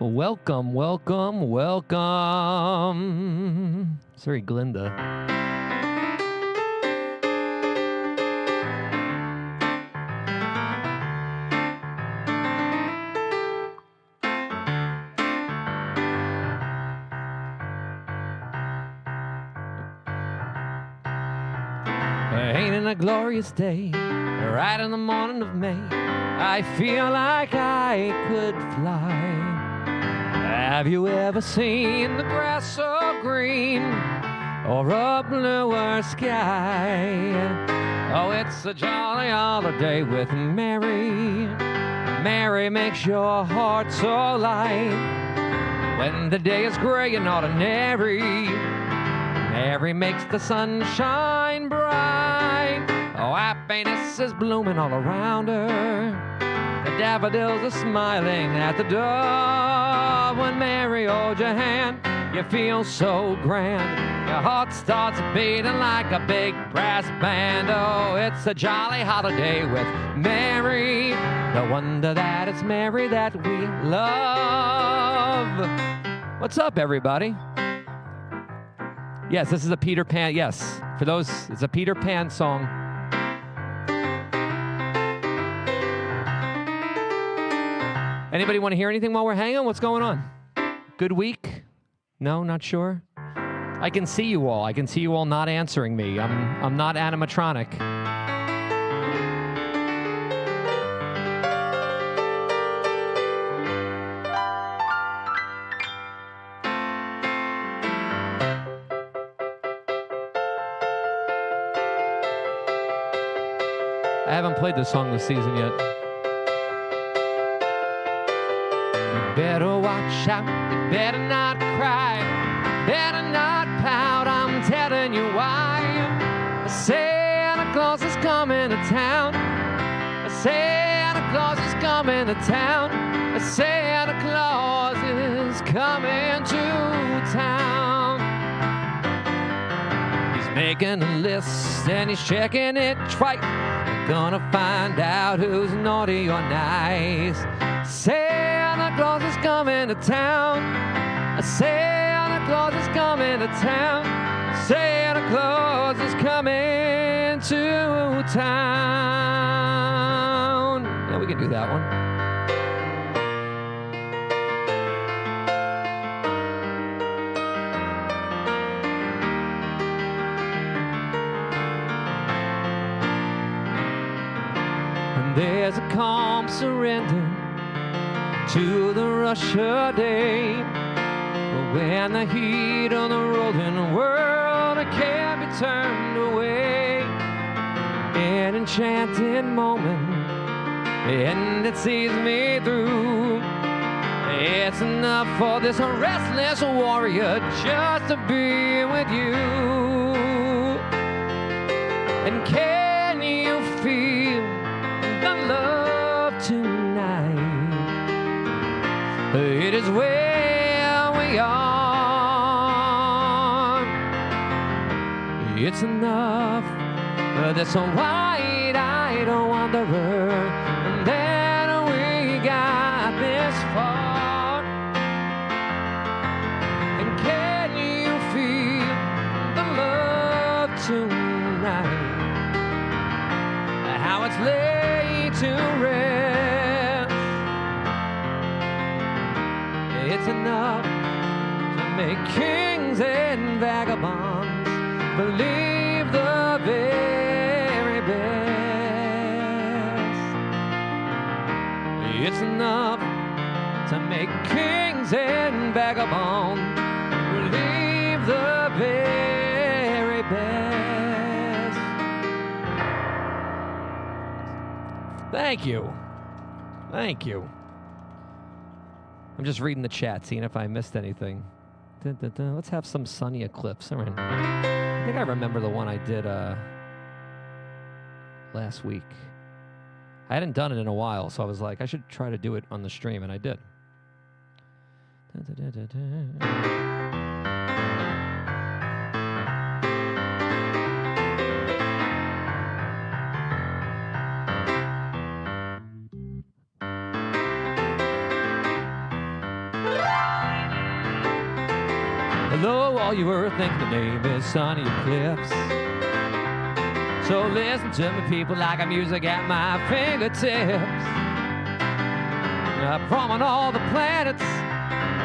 Welcome, welcome, welcome. Sorry, Glinda. Ain't it a glorious day, right in the morning of May, I feel like I could fly. Have you ever seen the grass so green, or a bluer sky? Oh, it's a jolly holiday with Mary. Mary makes your heart so light. When the day is gray and ordinary, Mary makes the sun shine bright. Oh, happiness is blooming all around her. The daffodils are smiling at the door. When Mary holds your hand, you feel so grand. Your heart starts beating like a big brass band. Oh, it's a jolly holiday with Mary. No wonder that it's Mary that we love. What's up, everybody? Yes, this is a Peter Pan. Yes, for those, it's a Peter Pan song. Anybody want to hear anything while we're hanging? What's going on? Good week? No, not sure? I can see you all. I can see you all not answering me. I'm not animatronic. I haven't played this song this season yet. You better watch out, you better not cry, better not pout, I'm telling you why. Santa Claus is coming to town. Santa Claus is coming to town. Santa Claus is coming to town. He's making a list and he's checking it twice. Gonna find out who's naughty or nice. Santa Claus is coming to town. Santa Claus is coming to town. Santa Claus is coming to town. Yeah, we can do that one. There's a calm surrender to the rush of day, when the heat of the rolling world can't be turned away. An enchanting moment, and it sees me through. It's enough for this restless warrior just to be with you. And can you feel the love tonight? It is where we are. It's enough for this wide-eyed wanderer, and then we got this far. And can you feel the love tonight? How it's laid to rest. It's enough to make kings and vagabonds believe the very best. It's enough to make kings and vagabonds believe the very best. Thank you. Thank you. I'm just reading the chat, seeing if I missed anything. Dun, dun, dun. Let's have some sunny eclipse. All right. I think I remember the one I did last week. I hadn't done it in a while, so I was like, I should try to do it on the stream, and I did. Dun, dun, dun, dun, dun. Hello, all you earthlings, my name is Sonny Eclipse. So listen to me, people, like I'm music at my fingertips. From on all the planets,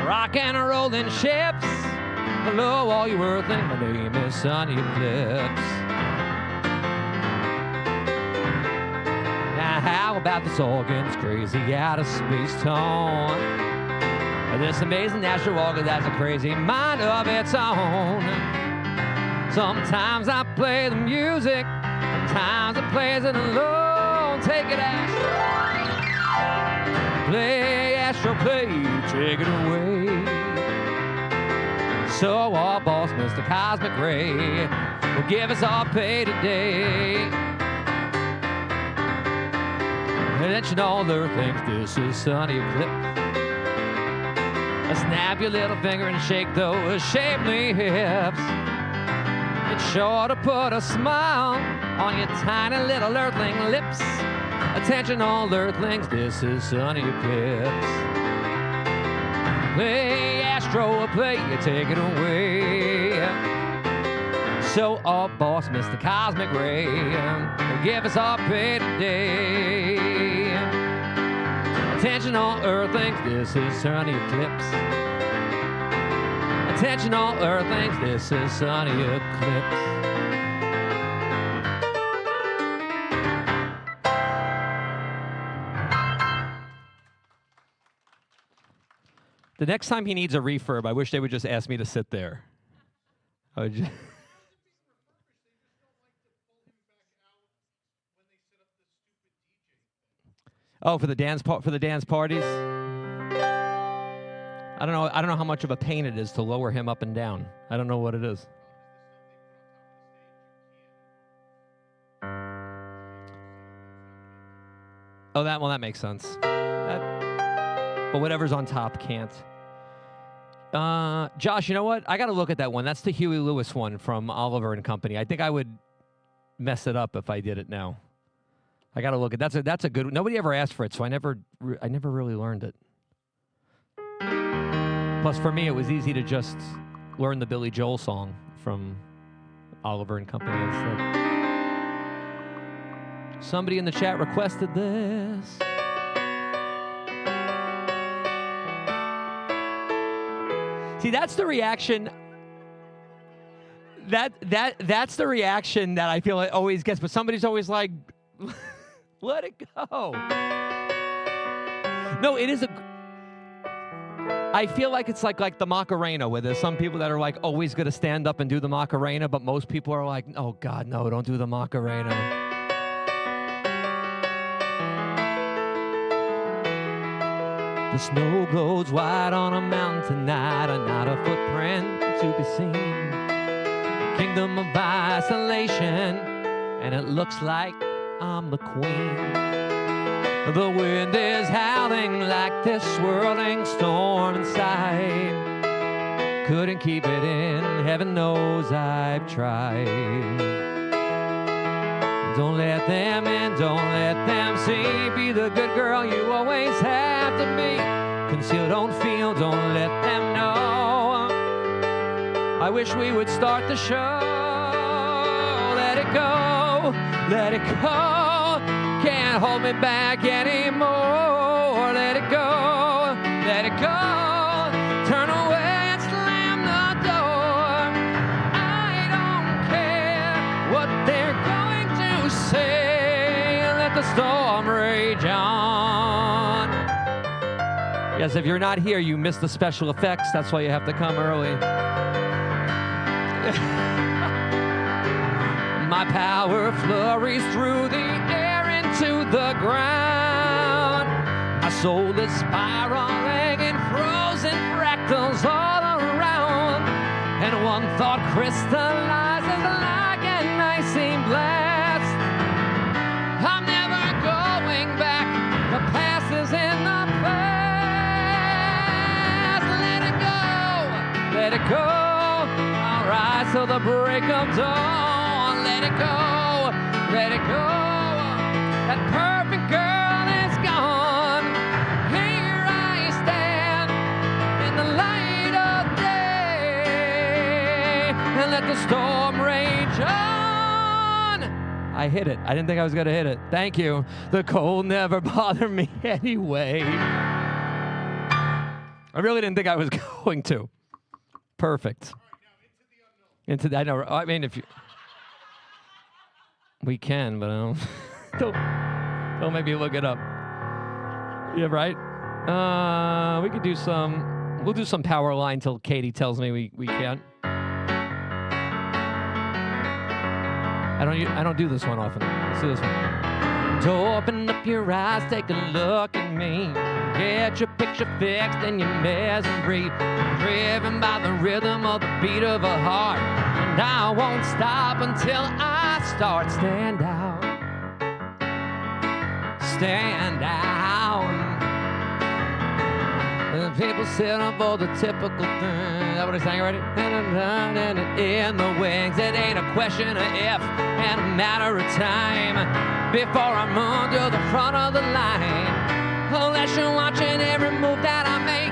rock and rolling ships. Hello, all you earthlings, my name is Sonny Eclipse. Now, how about this organ's crazy out of space tone? This amazing natural organ that's a crazy mind of its own. Sometimes I play the music, sometimes it plays it alone. Take it, Astro. Play, Astro, play, take it away. So our boss, Mr. Cosmic Ray, will give us our pay today. Attention all earthlings, this is Sonny Eclipse. Snap your little finger and shake those shapely hips. It's sure to put a smile on your tiny little earthling lips. Attention all earthlings, this is Sonny Eclipse. Play, Astro, play, take it away. So our boss, Mr. Cosmic Ray, will give us our pay today. Attention all earthlings, this is Sonny Eclipse. Attention all earthlings, this is Sonny Eclipse. The next time he needs a refurb, I wish they would just ask me to sit there. I would just Oh, for the dance parties? I don't know how much of a pain it is to lower him up and down. I don't know what it is. Oh, that makes sense. But whatever's on top can't. Josh, you know what? I got to look at that one. That's the Huey Lewis one from Oliver and Company. I think I would mess it up if I did it now. I got to look at that's a good. Nobody ever asked for it, so I never really learned it. Plus, for me, it was easy to just learn the Billy Joel song from Oliver and Company instead. Somebody in the chat requested this. See, that's the reaction. That's the reaction that I feel it always gets. But somebody's always like, "Let it go." No, it is a. I feel like it's like the Macarena, where there's some people that are like always going to stand up and do the Macarena, but most people are like, "Oh God, no, don't do the Macarena." The snow glows white on a mountain tonight, and not a footprint to be seen. Kingdom of isolation, and it looks like I'm the queen. The wind is howling like this swirling storm inside. Couldn't keep it in, heaven knows I've tried. Don't let them in, don't let them see. Be the good girl you always have to be. Conceal, don't feel, don't let them know. I wish we would start the show. Let it go, let it go. Can't hold me back anymore. Let it go, let it go. Turn away and slam the door. I don't care what they're going to say. Let the storm rage on. Yes, if you're not here, you missed the special effects. That's why you have to come early. My power flurries through the air into the ground. My soul is spiraling in frozen fractals all around. And one thought crystallizes like an icy blast. I'm never going back. The past is in the past. Let it go. I'll rise till the break of dawn. Let it go, let it go. That perfect girl is gone. Here I stand in the light of day. the storm rage on. I hit it. I didn't think I was going to hit it. Thank you. The cold never bothered me anyway. I really didn't think I was going to. Perfect. All right, now into the unknown. I know. I mean, if you... We can, but don't make me look it up. Yeah, right? We could do some... We'll do some power line till Katie tells me we can't. I don't do this one often. Let's do this one. So open up your eyes, take a look at me. Get your picture fixed and your mess and breathe. Driven by the rhythm of the beat of a heart. And I won't stop until I start. Stand out. Stand out. The people sit up for the typical thing. Is that what I sang already? And in the wings, it ain't a question of if and a matter of time before I move to the front of the line. Unless you're watching every move that I make,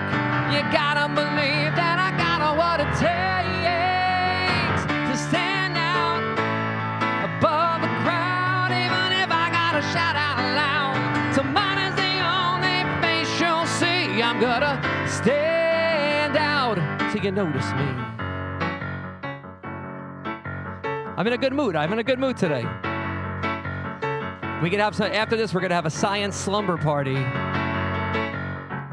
you gotta believe that I got what it takes to stand out above the crowd, even if I gotta shout out loud. So mine is the only face you'll see. I'm gonna stand out so you notice me. I'm in a good mood. I'm in a good mood today. We could have some, after this, we're gonna have a science slumber party.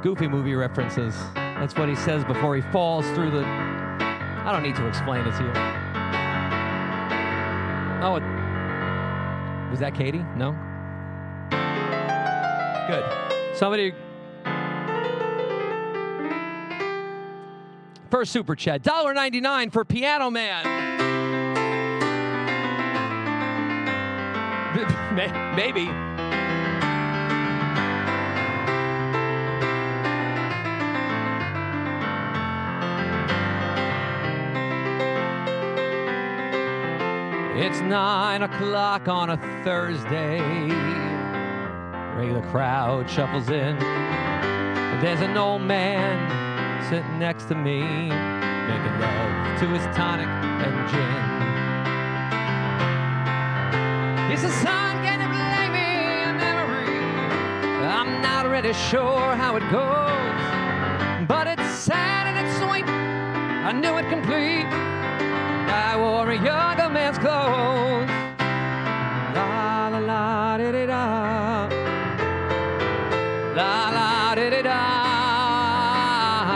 Goofy movie references. That's what he says before he falls through the... I don't need to explain it to you. Oh, was that Katie? No? Good. Somebody... First super chat, $1.99 for Piano Man. Maybe. It's 9 o'clock on a Thursday. Regular crowd shuffles in. There's an old man sitting next to me, making love to his tonic and gin. He says, son, can you play me a memory? I'm not really sure how it goes, but it's sad and it's sweet. I knew it complete. I wore a younger man's clothes. La la la di di da. La la di di da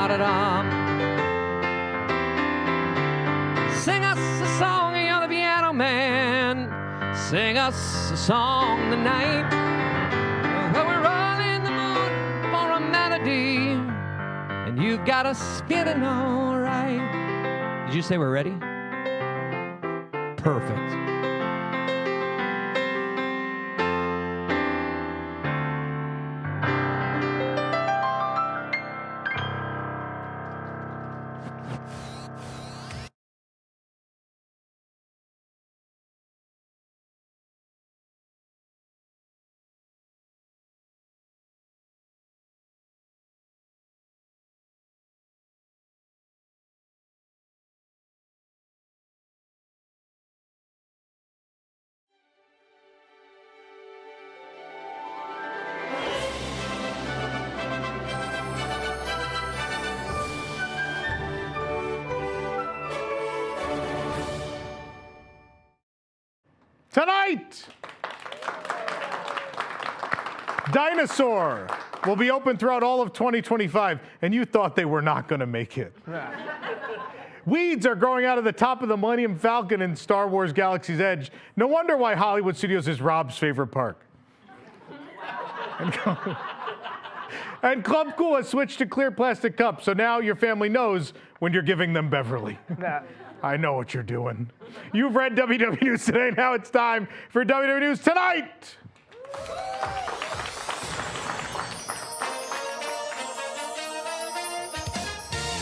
da da. Sing us a song, you're the piano man. Sing us a song tonight. Well, we're all in the mood for a melody, and you've got us feeling all right. Did you say we're ready? Perfect. Tonight, Dinosaur will be open throughout all of 2025, and you thought they were not going to make it. Weeds are growing out of the top of the Millennium Falcon in Star Wars Galaxy's Edge. No wonder why Hollywood Studios is Rob's favorite park. And Club Cool has switched to clear plastic cups, so now your family knows when you're giving them Beverly. I know what you're doing. You've read WDW News Today. Now it's time for WDW News Tonight.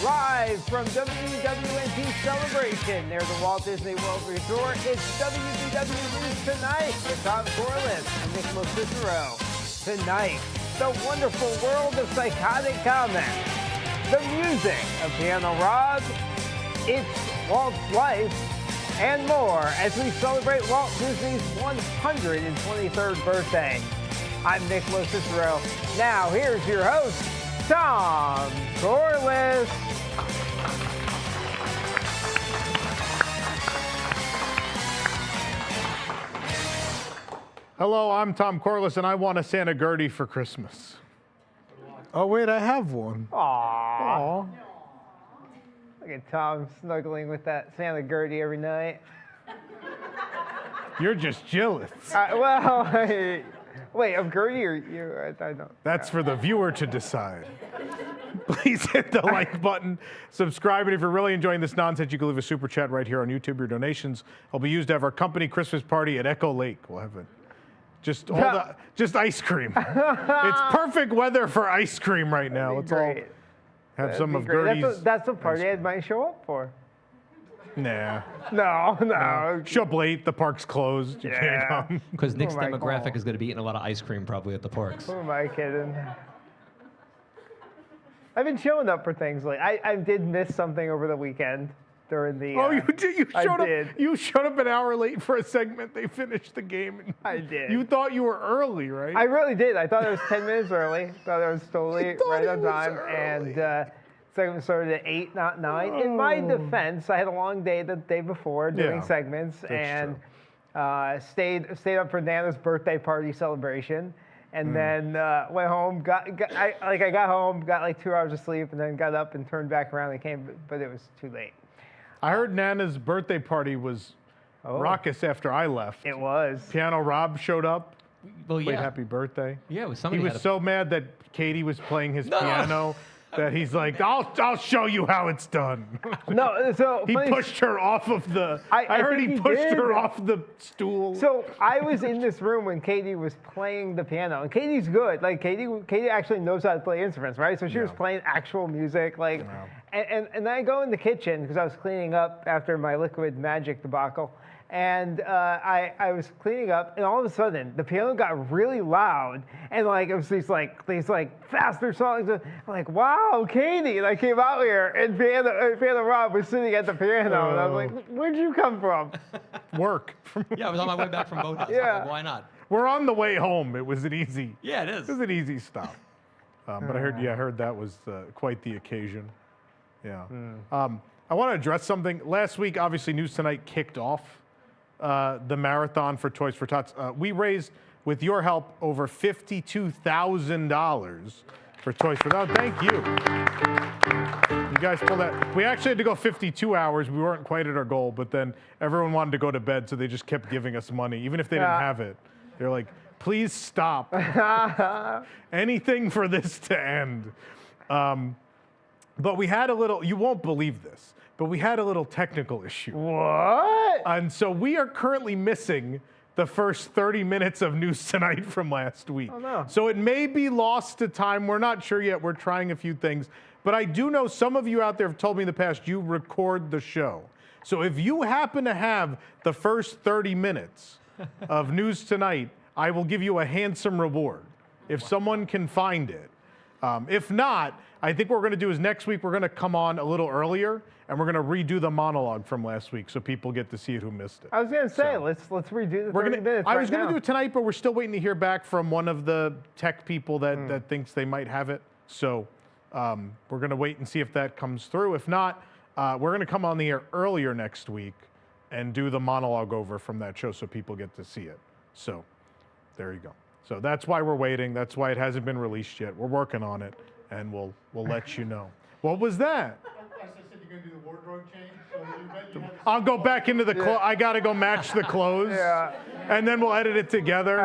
Live from WDWNT Celebration near the Walt Disney World Resort, it's WDW News Tonight with Tom Corliss and Nicholas Cicero. Tonight, the wonderful world of psychotic comics, the music of Piano Rob, it's Walt's life, and more as we celebrate Walt Disney's 123rd birthday. I'm Nick Cicero. Now, here's your host, Tom Corliss. Hello, I'm Tom Corliss, and I want a Santa Gertie for Christmas. Oh, wait, I have one. Aww. Look at Tom snuggling with that Santa Gertie every night. You're just jealous. Wait, of Gertie or you? I don't. That's for the viewer to decide. Please hit the like button, subscribe, and if you're really enjoying this nonsense, you can leave a super chat right here on YouTube. Your donations will be used to have our company Christmas party at Echo Lake. We'll have it. Just ice cream. It's perfect weather for ice cream right now. Let's all have some of Gertie's. That's what party I might show up for. Nah. No. Show up late. The park's closed. You can't come. Because Nick's demographic is going to be eating a lot of ice cream probably at the parks. Who am I kidding? I've been showing up for things like I did miss something over the weekend during the. Oh, you did. You showed up. did. You showed up an hour late for a segment. They finished the game. And I did. You thought you were early, right? I really did. I thought it was 10 minutes early. Thought I was totally right on time. And segment started at 8, not 9. In my defense, I had a long day the day before doing segments and stayed up for Nana's birthday party celebration. And then went home. I got home, got like 2 hours of sleep, and then got up and turned back around and came, but it was too late. I heard Nana's birthday party was raucous after I left. It was. Piano Rob showed up. Well, Played Happy Birthday. Yeah, it was somebody. He was so mad that Katie was playing his piano that he's like, I'll show you how it's done. No, so he pushed her off of the. I heard he pushed her off the stool. So I was in this room when Katie was playing the piano, and Katie's good. Like Katie actually knows how to play instruments, right? So she was playing actual music, like. And I go in the kitchen because I was cleaning up after my liquid magic debacle. And I was cleaning up, and all of a sudden, the piano got really loud, and like it was these faster songs. I'm like, "Wow, Katie!" And I came out here, and Piano Rob was sitting at the piano, and I was like, "Where'd you come from?" Work. Yeah, I was on my way back from Boathouse. Yeah. Like, why not? We're on the way home. It was an easy. Yeah, it is. It was an easy stop. But I heard that was quite the occasion. Yeah. I want to address something. Last week, obviously, News Tonight kicked off the marathon for Toys for Tots. We raised, with your help, over $52,000 for Toys for Tots. Thank you. You guys pulled that. We actually had to go 52 hours. We weren't quite at our goal, but then everyone wanted to go to bed, so they just kept giving us money, even if they didn't have it. They're like, please stop. Anything for this to end. But we had a little, you won't believe this, but we had a little technical issue. What? And so we are currently missing the first 30 minutes of News Tonight from last week. Oh, no. So it may be lost to time. We're not sure yet. We're trying a few things. But I do know some of you out there have told me in the past you record the show. So if you happen to have the first 30 minutes of News Tonight, I will give you a handsome reward if someone can find it. If not, I think what we're going to do is next week we're going to come on a little earlier and we're going to redo the monologue from last week so people get to see it who missed it. I was going to say, let's redo the 30 minutes. I was going to do it tonight, but we're still waiting to hear back from one of the tech people that thinks they might have it. So we're going to wait and see if that comes through. If not, we're going to come on the air earlier next week and do the monologue over from that show so people get to see it. So there you go. So that's why we're waiting. That's why it hasn't been released yet. We're working on it, and we'll let you know. What was that? I said you're going to do the wardrobe change. So I'll go back into the clothes. I got to go match the clothes. And then we'll edit it together.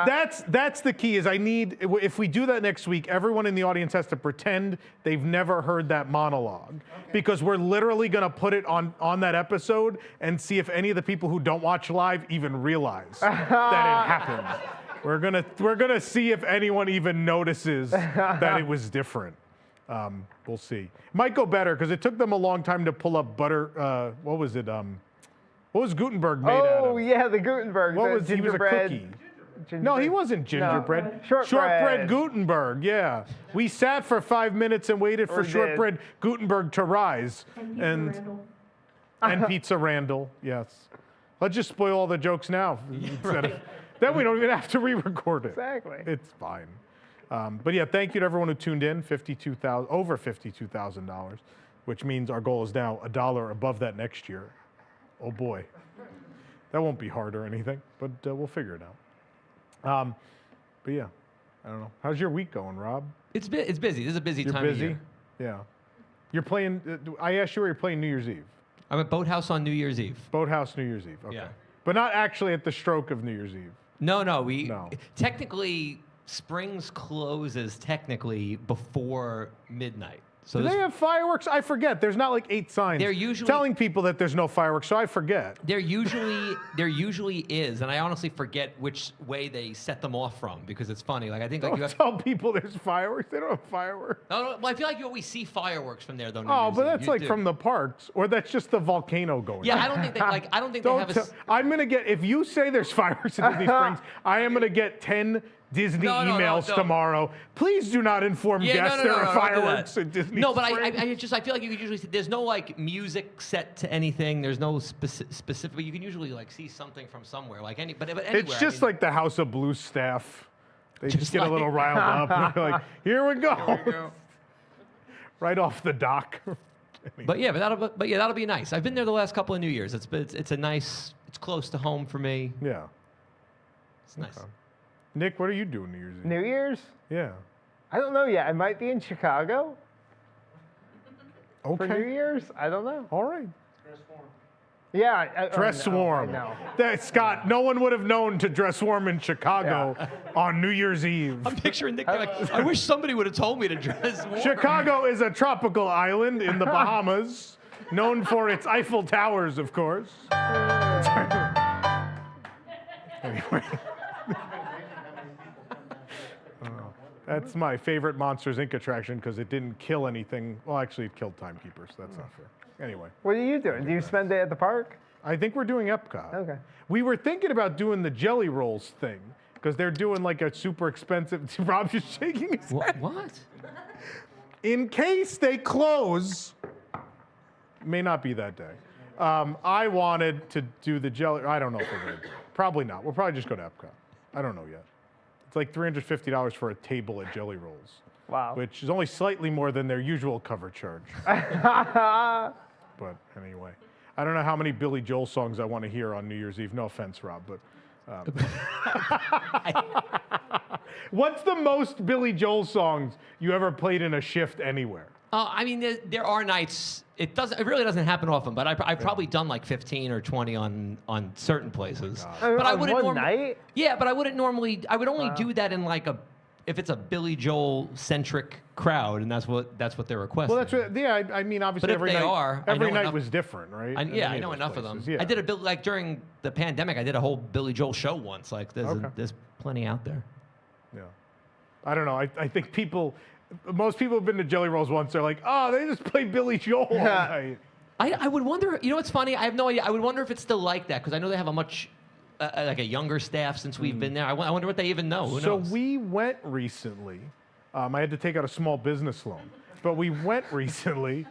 That's the key is if we do that next week, everyone in the audience has to pretend they've never heard that monologue. Because we're literally going to put it on that episode and see if any of the people who don't watch live even realize that it happened. We're gonna see if anyone even notices that it was different. We'll see. Might go better because it took them a long time to pull up butter. What was it? What was Gutenberg made out of? Oh yeah, the Gutenberg. What was he was a cookie? No, he wasn't gingerbread. No. Shortbread Gutenberg. Yeah, we sat for 5 minutes and waited for Shortbread Gutenberg to rise. And And Pizza Randall, yes. Let's just spoil all the jokes now. Then we don't even have to re-record it. Exactly. It's fine. But yeah, thank you to everyone who tuned in. Over $52,000, which means our goal is now $1 above that next year. Oh boy, that won't be hard or anything, but we'll figure it out. But yeah, I don't know. How's your week going, Rob? It's busy. This is a busy You're time busy? of year. Yeah. You're playing. I asked you where you're playing New Year's Eve. I'm at Boathouse on New Year's Eve. Boathouse New Year's Eve. Okay. Yeah. But not actually at the stroke of New Year's Eve. No. No. Technically, Springs closes technically before midnight. So Do they have fireworks? I forget. There's not like 8 signs They're usually- telling people that there's no fireworks, so I forget. there usually is, and I honestly forget which way they set them off from because it's funny. Like I think like you Don't have. tell people there's fireworks. They don't have fireworks. No, well, I feel like you always see fireworks from there, though. New Oh, Year's but Eve. that's You like do. from the parks, or that's just the volcano going. Yeah, on. I don't think they like. I don't think they have a. I'm gonna get, if you say there's fireworks in Disney Springs, I am gonna get 10 Disney No, emails don't. tomorrow. Please do not inform guests there are don't do fireworks that. in Disney No, but Springs. I feel like you could usually see, there's no like music set to anything. There's no specific. You can usually like see something from somewhere, like but anywhere. It's just like the House of Blues staff. They just get a little riled up. And they're like, here we go. Right off the dock. But that'll be nice. I've been there the last couple of New Years. It's a nice. It's close to home for me. Yeah. It's nice. Okay. Nick, what are you doing New Year's Eve? New Year's? Yeah. I don't know yet. I might be in Chicago for New Okay. Year's. I don't know. All right. Yeah. Dress no, warm. I know. Scott, no one would have known to dress warm in Chicago on New Year's Eve. I'm picturing Nick like, I wish somebody would have told me to dress warm. Chicago is a tropical island in the Bahamas, known for its Eiffel Towers, of course. Anyway. That's my favorite Monsters, Inc. attraction because it didn't kill anything. Well, actually, it killed timekeepers. That's not fair. Anyway, What are you doing? Do you spend it at the park? I think we're doing Epcot. Okay. We were thinking about doing the Jelly Rolls thing because they're doing like a super expensive. Rob's just shaking his head. What? In case they close, may not be that day. I wanted to do the Jelly. I don't know if we're going to do it. Probably not. We'll probably just go to Epcot. I don't know yet. It's like $350 for a table at Jelly Rolls. Wow. Which is only slightly more than their usual cover charge. But anyway, I don't know how many Billy Joel songs I want to hear on New Year's Eve. No offense, Rob, but. What's the most Billy Joel songs you ever played in a shift anywhere? I mean, there are nights. It really doesn't happen often, but I've probably done like 15 or 20 on certain places. But I On wouldn't one night? Yeah, but I wouldn't normally. I would only do that in like if it's a Billy Joel centric crowd, and that's what they're requesting. Well, that's what, yeah. I mean, obviously, But if every they night, are, I every know night enough- was different, right? I Any know those enough of them. places, yeah. I did like during the pandemic. I did a whole Billy Joel show once. Like there's plenty out there. Yeah. I don't know. I think most people have been to Jelly Rolls once. They're like, oh, they just play Billy Joel all night. I would wonder. You know what's funny? I have no idea. I would wonder if it's still like that because I know they have a much like a younger staff since we've been there. I wonder what they even know. Who So knows? we went recently. I had to take out a small business loan, but we went recently,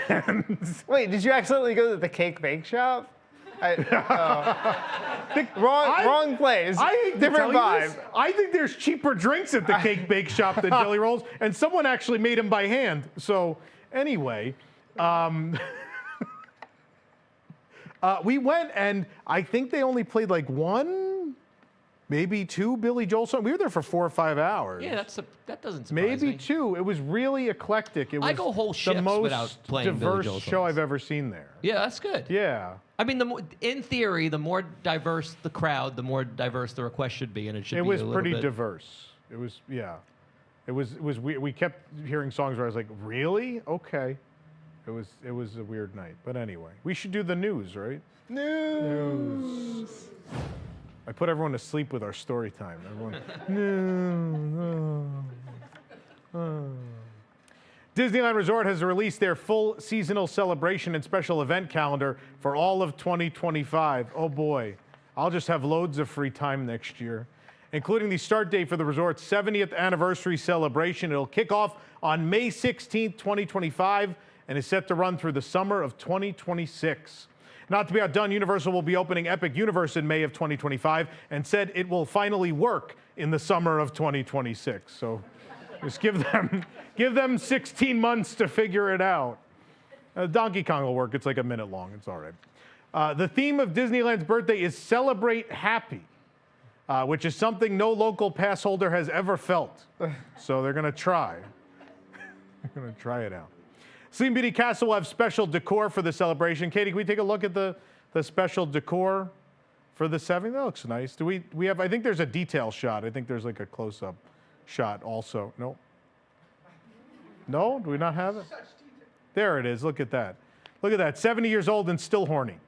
and Wait, did you accidentally go to the cake bake shop? Wrong place. I hate to Different tell you vibe. this, I think there's cheaper drinks at the cake bake shop than Jelly Rolls, and someone actually made them by hand. So anyway, we went, and I think they only played like one, maybe two Billy Joel songs. We were there for 4 or 5 hours. Yeah, that doesn't surprise Maybe me. two. It was really eclectic. It was I go whole the shifts most without playing Billy diverse Joel show songs. I've ever seen there. Yeah, that's good. Yeah. I mean, in theory, the more diverse the crowd, the more diverse the request should be, and it should It be was a little pretty bit. diverse. It was, yeah. It was we kept hearing songs where I was like, really? Okay. It was a weird night. But anyway, we should do the news, right? News. I put everyone to sleep with our story time. Everyone. Disneyland Resort has released their full seasonal celebration and special event calendar for all of 2025. Oh boy, I'll just have loads of free time next year, including the start date for the resort's 70th anniversary celebration. It'll kick off on May 16th, 2025, and is set to run through the summer of 2026. Not to be outdone, Universal will be opening Epic Universe in May of 2025 and said it will finally work in the summer of 2026. So just give them 16 months to figure it out. Donkey Kong will work. It's like a minute long. It's all right. The theme of Disneyland's birthday is Celebrate Happy, which is something no local pass holder has ever felt. So they're going to try. They're going to try it out. Sleeping Beauty Castle will have special decor for the celebration. Katie, can we take a look at the special decor for the 70th? That looks nice. Do we have, I think there's a detail shot. I think there's like a close-up shot also. No? No? Do we not have it? There it is. Look at that. Look at that. 70 years old and still horny.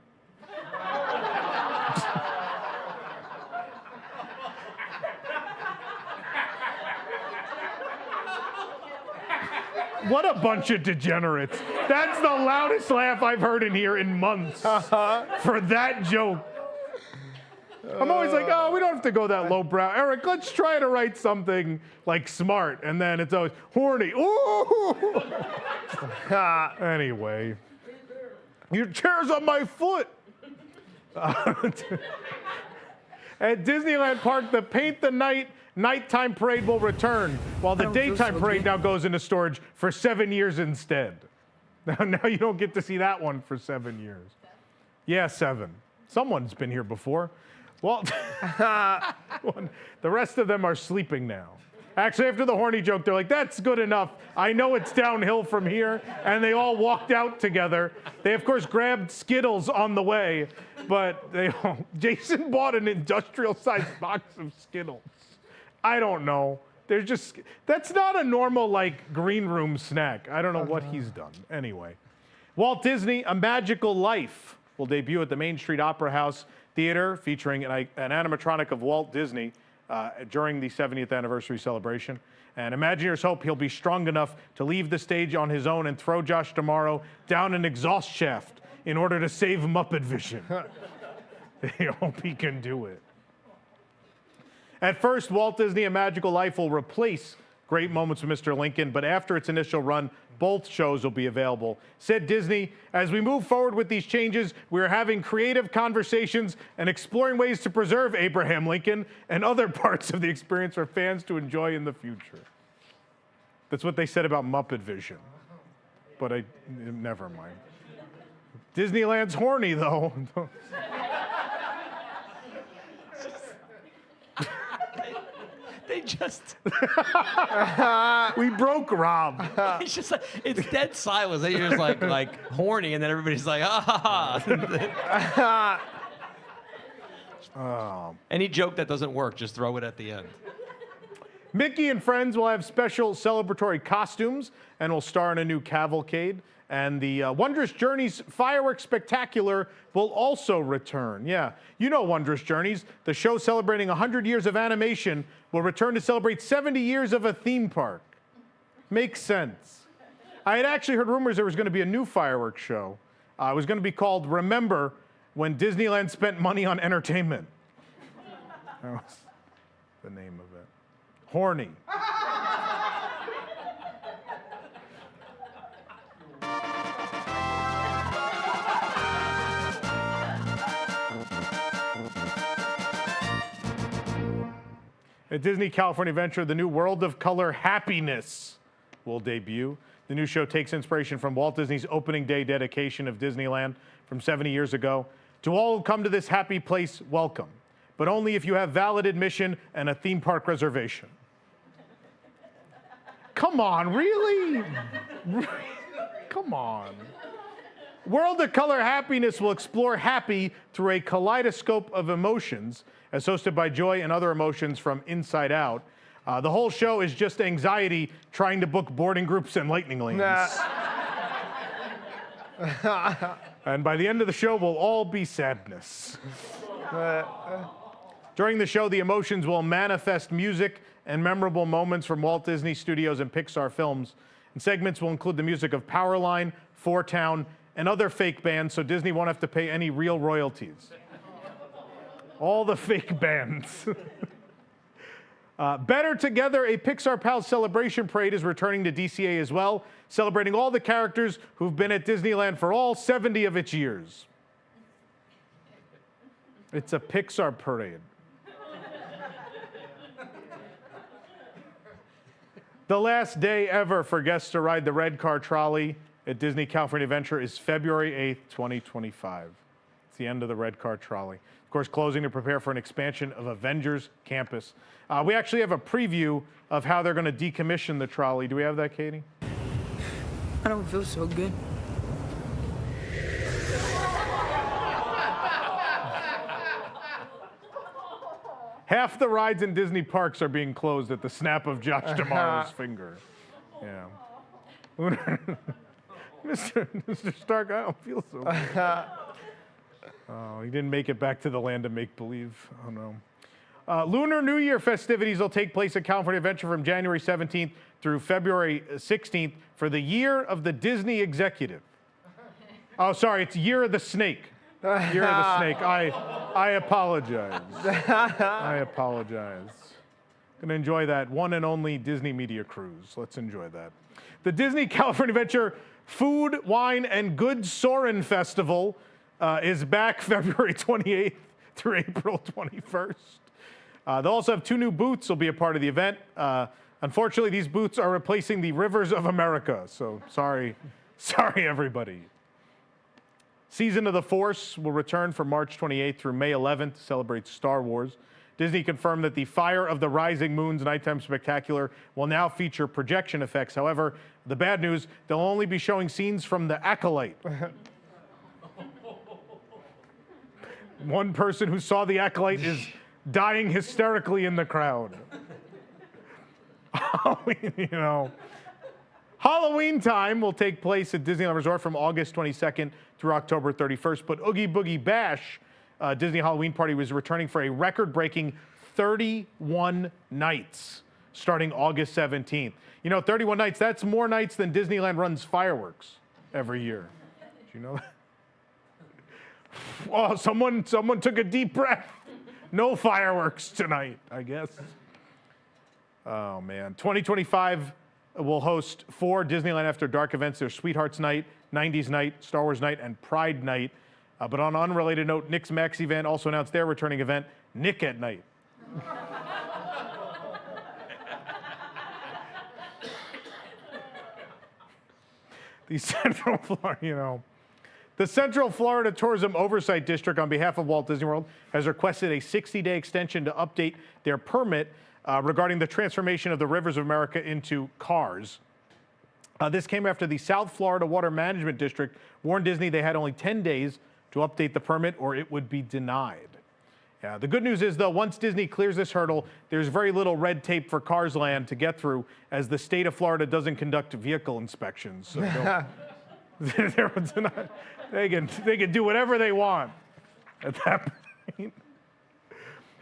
What a bunch of degenerates. That's the loudest laugh I've heard in here in months for that joke. I'm always like, oh, we don't have to go that lowbrow. Eric, let's try to write something like smart. And then it's always horny. Ooh. Anyway. Your chair's on my foot. At Disneyland Park, the Paint the Night nighttime parade will return, while the daytime parade now goes into storage for 7 years instead. Now you don't get to see that one for 7 years. Yeah, 7. Someone's been here before. Well, the rest of them are sleeping now. Actually, after the horny joke, they're like, that's good enough. I know it's downhill from here. And they all walked out together. They, of course, grabbed Skittles on the way, but Jason bought an industrial-sized box of Skittles. I don't know. There's just, that's not a normal, like, green room snack. I don't know what he's done. Anyway. Walt Disney, A Magical Life will debut at the Main Street Opera House Theater, featuring an animatronic of Walt Disney during the 70th anniversary celebration. And Imagineers hope he'll be strong enough to leave the stage on his own and throw Josh D'Amaro down an exhaust shaft in order to save Muppet Vision. They hope he can do it. At first, Walt Disney A Magical Life will replace Great Moments with Mr. Lincoln, but after its initial run, both shows will be available. Said Disney, as we move forward with these changes, we are having creative conversations and exploring ways to preserve Abraham Lincoln and other parts of the experience for fans to enjoy in the future. That's what they said about Muppet Vision. But never mind. Disneyland's horny, though. They just we broke Rob. It's just like, it's dead silence. They just like horny, and then everybody's like, ah. Any joke that doesn't work, just throw it at the end. Mickey and Friends will have special celebratory costumes and will star in a new cavalcade. And the Wondrous Journeys Fireworks Spectacular will also return. Yeah, you know Wondrous Journeys. The show celebrating 100 years of animation will return to celebrate 70 years of a theme park. Makes sense. I had actually heard rumors there was going to be a new fireworks show. It was going to be called Remember When Disneyland Spent Money on Entertainment. That was the name of it. Horny. At Disney California Adventure, the new World of Color Happiness will debut. The new show takes inspiration from Walt Disney's opening day dedication of Disneyland from 70 years ago. To all who come to this happy place, welcome, but only if you have valid admission and a theme park reservation. Come on, really? Come on. World of Color Happiness will explore happy through a kaleidoscope of emotions, as hosted by Joy and other emotions from Inside Out. The whole show is just anxiety trying to book boarding groups and lightning lanes. And by the end of the show, we'll all be sadness. During the show, the emotions will manifest music and memorable moments from Walt Disney Studios and Pixar films. And segments will include the music of Powerline, Four Town, and other fake bands, so Disney won't have to pay any real royalties. All the fake bands. Better Together, a Pixar Pals celebration parade is returning to DCA as well, celebrating all the characters who've been at Disneyland for all 70 of its years. It's a Pixar parade. The last day ever for guests to ride the red car trolley at Disney California Adventure is February 8th, 2025. It's the end of the red car trolley. Of course, closing to prepare for an expansion of Avengers Campus. We actually have a preview of how they're going to decommission the trolley. Do we have that, Katie? I don't feel so good. Half the rides in Disney parks are being closed at the snap of Josh D'Amaro's finger. Yeah. Mr. Stark, I don't feel so good. Oh, he didn't make it back to the land of make-believe. Oh, no. Lunar New Year festivities will take place at California Adventure from January 17th through February 16th for the Year of the Disney Executive. Oh, sorry, it's Year of the Snake. Year of the Snake. I apologize. I apologize. Gonna enjoy that one and only Disney media cruise. Let's enjoy that. The Disney California Adventure Food, Wine, and Good Soarin' Festival is back February 28th through April 21st. They'll also have 2 new booths will be a part of the event. Unfortunately, these booths are replacing the Rivers of America, so sorry everybody. Season of the Force will return from March 28th through May 11th to celebrate Star Wars. Disney confirmed that the Fire of the Rising Moon's Nighttime Spectacular will now feature projection effects. However, the bad news, they'll only be showing scenes from The Acolyte. One person who saw The Acolyte is dying hysterically in the crowd. You know. Halloween time will take place at Disneyland Resort from August 22nd through October 31st, but Oogie Boogie Bash, Disney Halloween Party, was returning for a record-breaking 31 nights starting August 17th. You know, 31 nights, that's more nights than Disneyland runs fireworks every year. Did you know that? Oh, someone took a deep breath. No fireworks tonight, I guess. Oh, man. 2025 will host 4 Disneyland After Dark events. There's Sweethearts Night, 90s Night, Star Wars Night, and Pride Night. But on an unrelated note, Nick's Maxi Van also announced their returning event, Nick at Night. The Central Florida, you know. The Central Florida Tourism Oversight District, on behalf of Walt Disney World, has requested a 60-day extension to update their permit regarding the transformation of the Rivers of America into cars. This came after the South Florida Water Management District warned Disney they had only 10 days to update the permit or it would be denied. The good news is, though, once Disney clears this hurdle, there's very little red tape for Cars Land to get through, as the state of Florida doesn't conduct vehicle inspections. So they can do whatever they want at that point.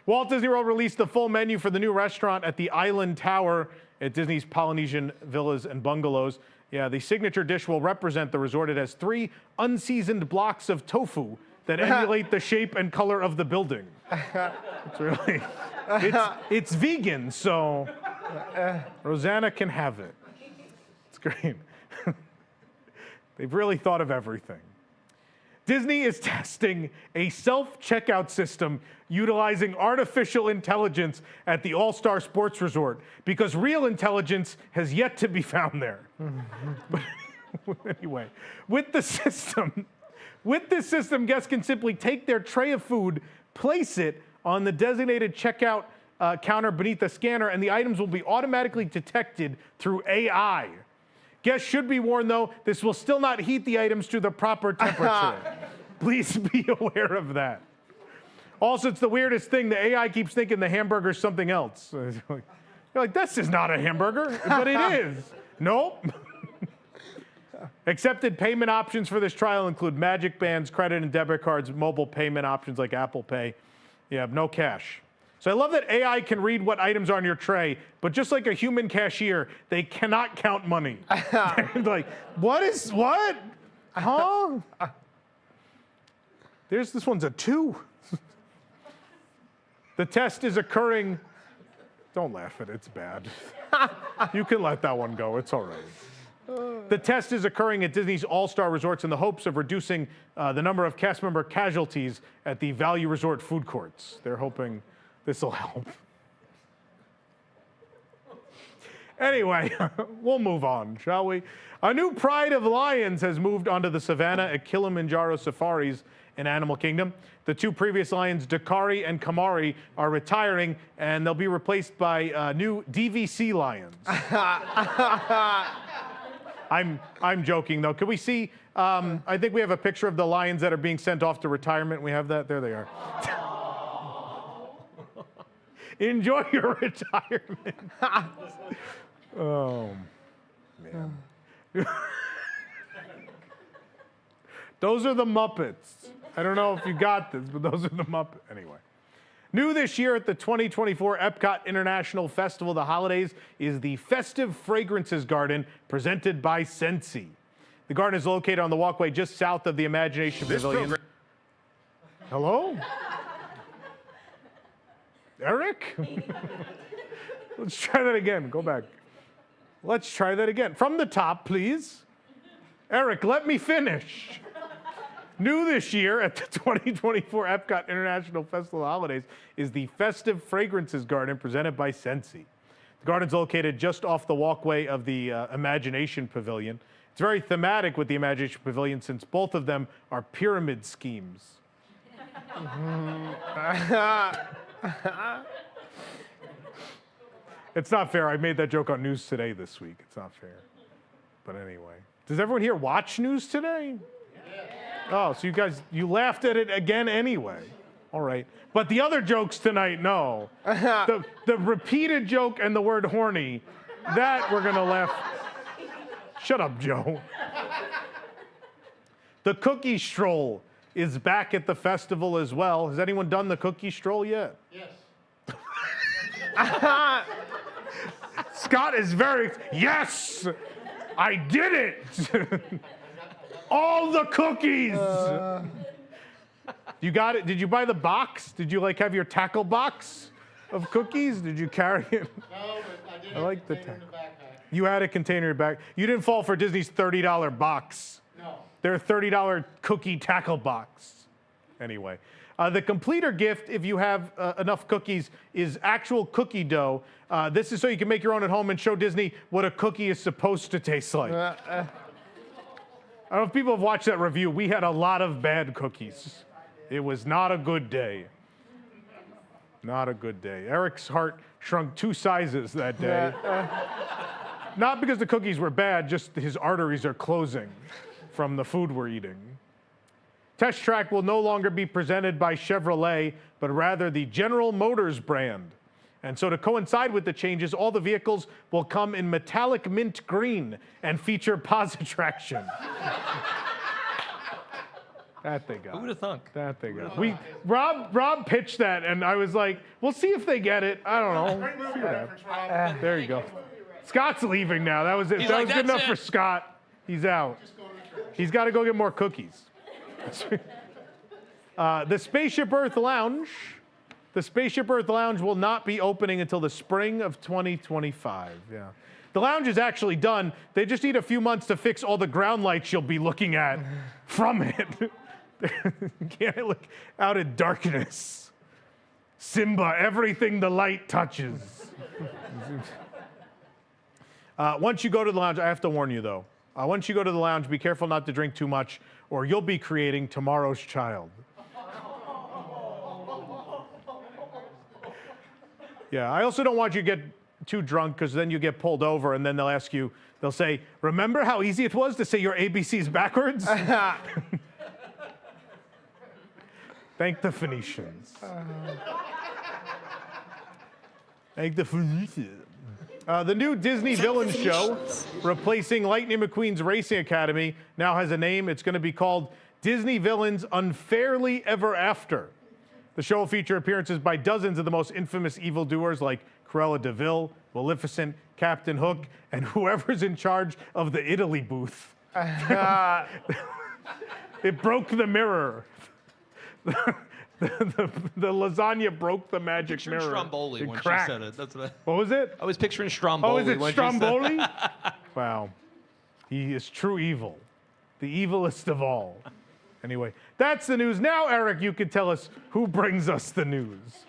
Walt Disney World released the full menu for the new restaurant at the Island Tower at Disney's Polynesian Villas and Bungalows. Yeah, the signature dish will represent the resort. It has 3 unseasoned blocks of tofu that emulate the shape and color of the building. It's really, it's vegan, so Rosanna can have it. It's great. They've really thought of everything. Disney is testing a self-checkout system utilizing artificial intelligence at the All-Star Sports Resort because real intelligence has yet to be found there. But anyway, with this system, guests can simply take their tray of food, place it on the designated checkout counter beneath the scanner, and the items will be automatically detected through AI. Guests should be warned, though, this will still not heat the items to the proper temperature. Please be aware of that. Also, it's the weirdest thing. The AI keeps thinking the hamburger's something else. You're like, this is not a hamburger, but it is. Nope. Accepted payment options for this trial include Magic Bands, credit and debit cards, mobile payment options like Apple Pay. You have no cash. So I love that AI can read what items are on your tray, but just like a human cashier, they cannot count money. Like, what? Huh? This one's a 2. The test is occurring. Don't laugh at it, it's bad. You can let that one go, it's all right. The test is occurring at Disney's all-star resorts in the hopes of reducing the number of cast member casualties at the value resort food courts. They're hoping this will help. Anyway, we'll move on, shall we? A new pride of lions has moved onto the savannah at Kilimanjaro Safaris in Animal Kingdom. The two previous lions, Dakari and Kamari, are retiring, and they'll be replaced by new DVC lions. I'm joking, though. Can we see? I think we have a picture of the lions that are being sent off to retirement. We have that. There they are. Enjoy your retirement. Oh, man. Those are the Muppets. I don't know if you got this, but those are the Muppets. Anyway. New this year at the 2024 Epcot International Festival of the Holidays is the Festive Fragrances Garden presented by Scentsy. The garden is located on the walkway just south of the Imagination Pavilion. Hello? Eric? Let's try that again. Go back. Let's try that again. From the top, please. Eric, let me finish. New this year at the 2024 Epcot International Festival of Holidays is the Festive Fragrances Garden presented by Scentsy. The garden's located just off the walkway of the Imagination Pavilion. It's very thematic with the Imagination Pavilion since both of them are pyramid schemes. It's not fair. I made that joke on News Today this week. It's not fair. But anyway. Does everyone here watch News Today? Oh, so you laughed at it again anyway. All right. But the other jokes tonight, no. The repeated joke and the word horny, that we're going to laugh. Shut up, Joe. The cookie stroll is back at the festival as well. Has anyone done the cookie stroll yet? Yes. Scott is yes, I did it. All the cookies. You got it? Did you buy the box? Did you have your tackle box of cookies? Did you carry it? No, but I did. I like the tackle. In the backpack. You had a container in your back. You didn't fall for Disney's $30 box. No. Their $30 cookie tackle box. Anyway, the completer gift, if you have enough cookies, is actual cookie dough. This is so you can make your own at home and show Disney what a cookie is supposed to taste like. I don't know if people have watched that review. We had a lot of bad cookies. It was not a good day. Not a good day. Eric's heart shrunk 2 sizes that day. Not because the cookies were bad, just his arteries are closing from the food we're eating. Test Track will no longer be presented by Chevrolet, but rather the General Motors brand. And so to coincide with the changes, all the vehicles will come in metallic mint green and feature Positraction. That they got. Who would have thunk? That they got. Rob pitched that, and I was like, we'll see if they get it. I don't know. Great movie reference, Rob. There you go. Scott's leaving now. That was it. He's That like, was good "That's enough for it." Scott. He's out. Just go to the church. He's got to go get more cookies. The Spaceship Earth Lounge. The Spaceship Earth Lounge will not be opening until the spring of 2025. Yeah. The lounge is actually done. They just need a few months to fix all the ground lights you'll be looking at from it. Can't look out at darkness. Simba, everything the light touches. Once you go to the lounge, I have to warn you though. Once you go to the lounge, be careful not to drink too much, or you'll be creating tomorrow's child. Yeah, I also don't want you to get too drunk because then you get pulled over and then they'll ask you, they'll say, remember how easy it was to say your ABCs backwards? Thank the Phoenicians. Thank the Phoenicians. The new Disney villain show, replacing Lightning McQueen's Racing Academy, now has a name. It's going to be called Disney Villains Unfairly Ever After. The show will feature appearances by dozens of the most infamous evildoers like Cruella de Vil, Maleficent, Captain Hook, and whoever's in charge of the Italy booth. It broke the mirror. The lasagna broke the magic mirror. Stromboli It when cracked. she said it. That's what What was it? I was picturing Stromboli. Oh, is it when she said Stromboli? Wow. He is true evil, the evilest of all. Anyway, that's the news. Now, Eric, you can tell us who brings us the news.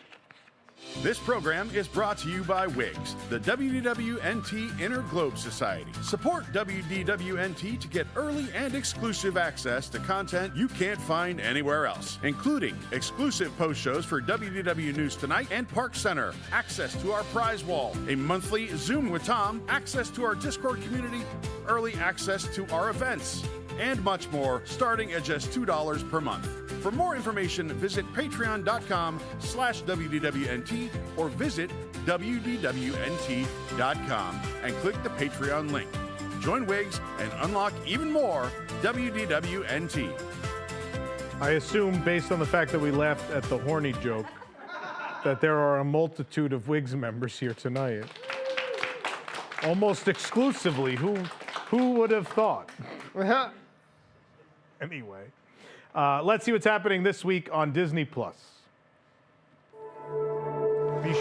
This program is brought to you by WIGS, the WDWNT Inner Globe Society. Support WDWNT to get early and exclusive access to content you can't find anywhere else, including exclusive post shows for WDW News Tonight and Park Center, access to our prize wall, a monthly Zoom with Tom, access to our Discord community, early access to our events, and much more, starting at just $2 per month. For more information, visit patreon.com/WDWNT or visit WDWNT.com and click the Patreon link. Join WIGS and unlock even more WDWNT. I assume, based on the fact that we laughed at the horny joke, that there are a multitude of WIGS members here tonight. Almost exclusively. Who would have thought? Anyway, let's see what's happening this week on Disney+. Be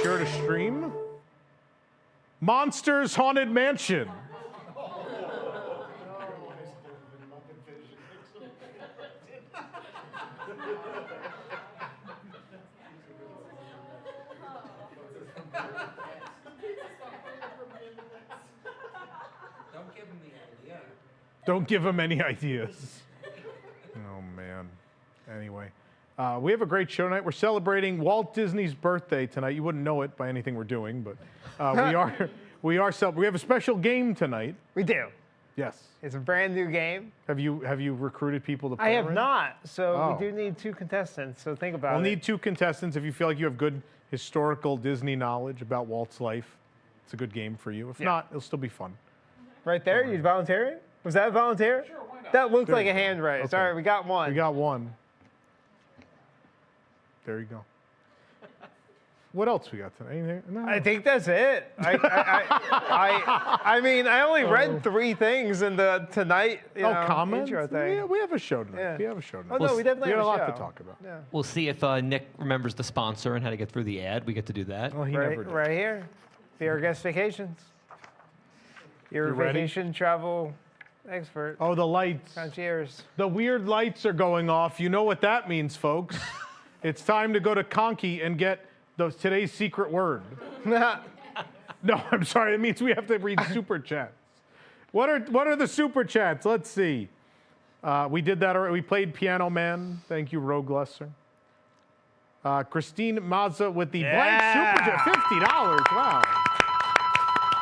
sure to stream Monsters Haunted Mansion. Don't give him any ideas. Oh, man. Anyway, we have a great show tonight. We're celebrating Walt Disney's birthday tonight. You wouldn't know it by anything we're doing, but we have a special game tonight. We do. Yes. It's a brand new game. Have you recruited people to play? I have already? not. So Oh. we do need 2 contestants. So think about We'll it. need 2 contestants. If you feel like you have good historical Disney knowledge about Walt's life, it's a good game for you. If not, it'll still be fun. Right there, you volunteering? Was that a volunteer? Sure, why not? That looked like a hand raise. Okay. All right, we got one. We got one. There you go. What else we got tonight? Anything? No. I think that's it. I mean, I only read 3 things in the tonight comments? intro thing. Yeah, we have a show tonight. Yeah. We have a show tonight. Oh, no, we definitely got have a lot show. to talk about. Yeah. We'll see if Nick remembers the sponsor and how to get through the ad. We get to do that. Well, he never did. Right here. Your guest vacations. Your You ready? vacation travel expert. Oh, the lights. Concierge. The weird lights are going off. You know what that means, folks. It's time to go to Conky and get today's secret word. No, I'm sorry. It means we have to read super chats. What are the super chats? Let's see. We did that already. We played Piano Man. Thank you, Rogue Lesser. Christine Mazza with the blank super chat. $50. Wow.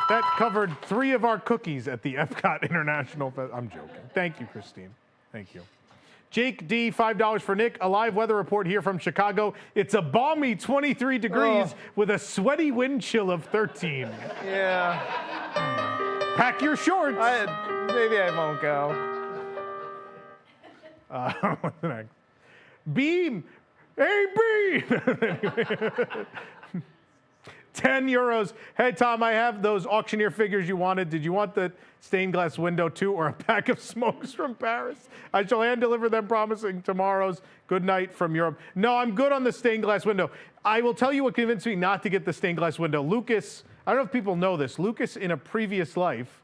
That covered 3 of our cookies at the Epcot International Fest. I'm joking. Thank you, Christine. Thank you. Jake D, $5 for Nick. A live weather report here from Chicago. It's a balmy 23 degrees with a sweaty wind chill of 13. Yeah. Pack your shorts. Maybe I won't go. What's next? Beam. Hey, Beam. 10 euros. Hey, Tom, I have those auctioneer figures you wanted. Did you want the stained glass window, too, or a pack of smokes from Paris? I shall hand deliver them, promising tomorrow's good night from Europe. No, I'm good on the stained glass window. I will tell you what convinced me not to get the stained glass window. Lucas, I don't know if people know this. Lucas, in a previous life,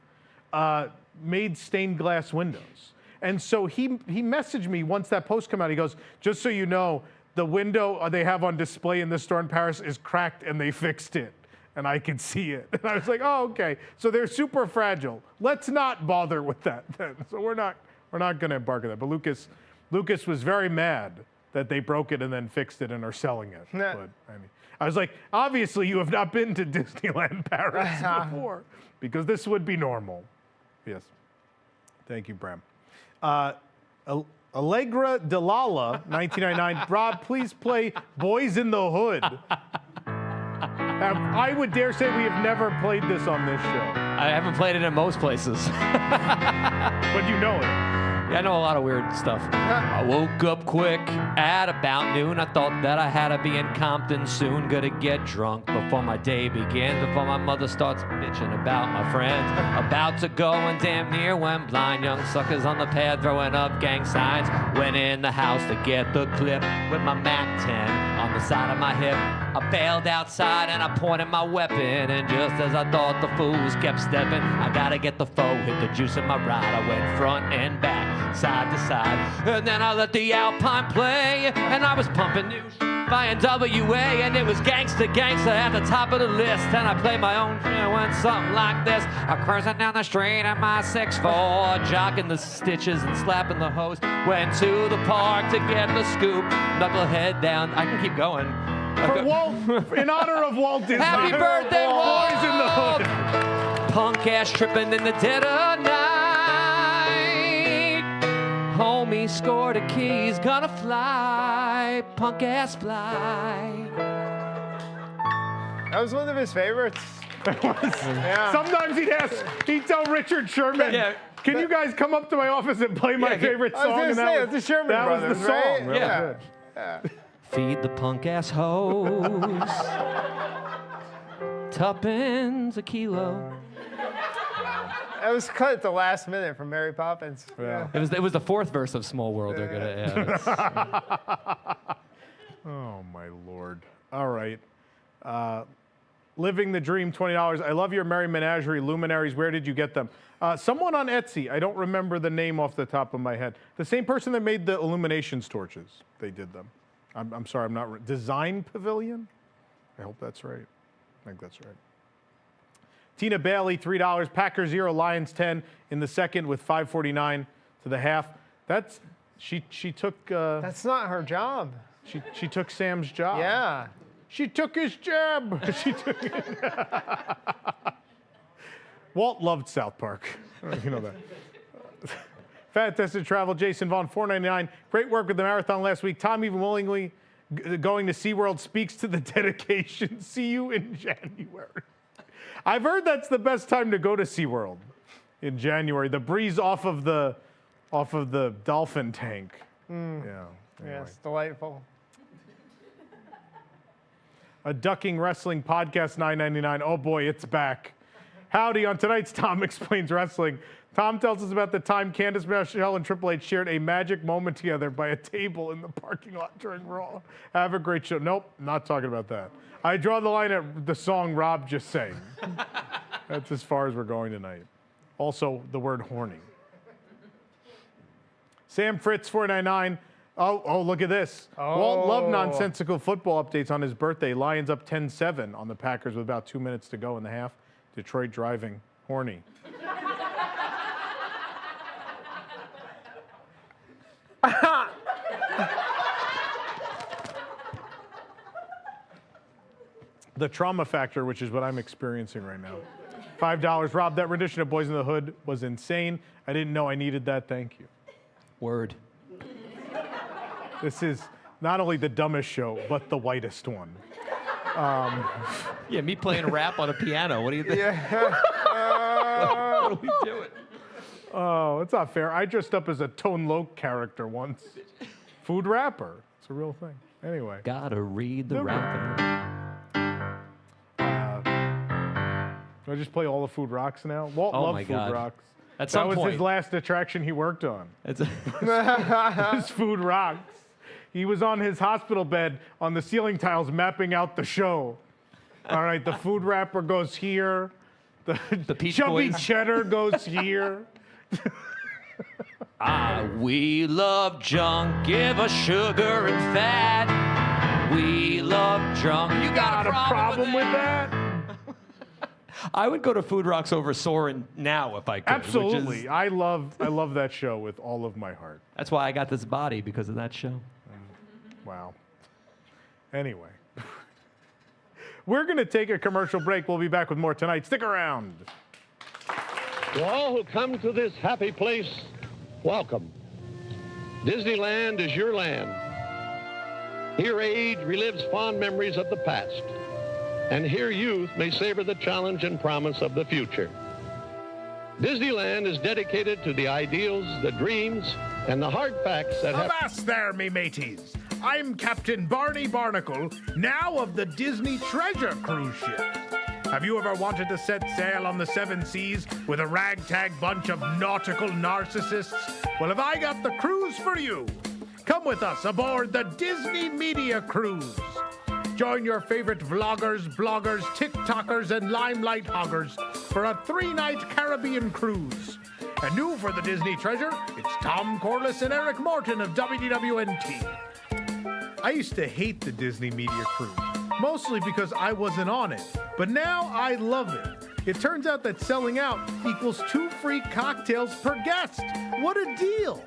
made stained glass windows. And so he messaged me once that post came out. He goes, just so you know, the window they have on display in this store in Paris is cracked and they fixed it. And I could see it. And I was like, oh, okay. So they're super fragile. Let's not bother with that then. So we're not going to embark on that. But Lucas was very mad that they broke it and then fixed it and are selling it. Nah. But I was like, obviously you have not been to Disneyland Paris before, because this would be normal. Yes. Thank you, Bram. Allegra Delala, 1999. Rob, please play Boys in the Hood. I would dare say we have never played this on this show. I haven't played it in most places. But you know it. Yeah, I know a lot of weird stuff. I woke up quick at about noon. I thought that I had to be in Compton soon. Gonna get drunk before my day begins, before my mother starts bitching about my friends. About to go and damn near went blind. Young suckers on the pad throwing up gang signs. Went in the house to get the clip with my MAC 10 on the side of my hip. I bailed outside and I pointed my weapon, and just as I thought the fools kept stepping, I gotta get the foe, hit the juice in my ride. I went front and back, side to side, and then I let the Alpine play, and I was pumping new by NWA, and it was gangsta at the top of the list, and I played my own tune, went something like this. I'm cruising down the street in my 6'4", jocking the stitches and slapping the hose. Went to the park to get the scoop, knucklehead down. I can keep going. For Walt, in honor of Walt Disney. Happy birthday, Walt! Boys in the Hood. Punk ass tripping in the dead of night. Homie scored a key, he's gonna fly. Punk ass fly. That was one of his favorites. Yeah. Sometimes he'd tell Richard Sherman, can you guys come up to my office and play my favorite song? I was going to say, it's the Sherman Brothers, was the song. right? That Yeah. was Feed the punk ass hoes. Tuppence a kilo. That was cut at the last minute from Mary Poppins. Yeah. It was the fourth verse of Small World. They're gonna. Oh my Lord! All right, living the dream, $20. I love your Merry Menagerie luminaries. Where did you get them? Someone on Etsy. I don't remember the name off the top of my head. The same person that made the Illuminations torches. They did them. I'm sorry, I'm not. Design Pavilion. I hope that's right. I think that's right. Tina Bailey, $3. Packers 0, Lions 10 in the second with 5:49 to the half. That's she took. That's not her job. She took Sam's job. Yeah. She took his job. She took it. Walt loved South Park. You know that. Fantastic travel, Jason Vaughn, $4.99. Great work with the marathon last week. Tom even willingly going to SeaWorld speaks to the dedication. See you in January. I've heard that's the best time to go to SeaWorld in January. The breeze off of the dolphin tank. Yeah. Anyway. Yes, delightful. A ducking wrestling podcast, $9.99. Oh boy, it's back. Howdy, on tonight's Tom Explains Wrestling. Tom tells us about the time Candice, Michelle, and Triple H shared a magic moment together by a table in the parking lot during Raw. Have a great show. Nope, not talking about that. I draw the line at the song Rob just sang. That's as far as we're going tonight. Also, the word horny. Sam Fritz, $4.99. Oh, look at this. Walt loved nonsensical football updates on his birthday. Lions up 10-7 on the Packers with about 2 minutes to go in the half. Detroit driving horny. The trauma factor, which is what I'm experiencing right now. $5. Rob, that rendition of Boys in the Hood was insane. I didn't know I needed that. Thank you. Word. This is not only the dumbest show, but the whitest one. Yeah, me playing rap on a piano. What do you think? Yeah. What are we doing? Oh, it's not fair. I dressed up as a Tone Loc character once. Food rapper. It's a real thing. Anyway. Gotta read the rapper. Do I just play all the Food Rocks now? Walt loved Food Rocks. At some that was point. his last attraction he worked on. It's His Food Rocks. He was on his hospital bed on the ceiling tiles mapping out the show. All right, the food rapper goes here. The Peach chubby Boys. cheddar goes here. We love junk, give us sugar and fat. We love junk. You got Got a problem with that? I would go to Food Rocks over Soarin' now if I could. Absolutely. I love that show with all of my heart. That's why I got this body, because of that show. Wow. Anyway. We're going to take a commercial break. We'll be back with more tonight. Stick around. To all who come to this happy place, welcome. Disneyland is your land. Here age relives fond memories of the past. And here youth may savor the challenge and promise of the future. Disneyland is dedicated to the ideals, the dreams, and the hard facts that have... Avast there, me mateys. I'm Captain Barney Barnacle, now of the Disney Treasure Cruise Ship. Have you ever wanted to set sail on the seven seas with a ragtag bunch of nautical narcissists? Well, have I got the cruise for you? Come with us aboard the Disney Media Cruise. Join your favorite vloggers, bloggers, TikTokers, and limelight hoggers for a 3-night Caribbean cruise. And new for the Disney Treasure, it's Tom Corliss and Eric Morton of WDWNT. I used to hate the Disney Media Cruise, mostly because I wasn't on it. But now I love it. It turns out that selling out equals 2 free cocktails per guest. What a deal!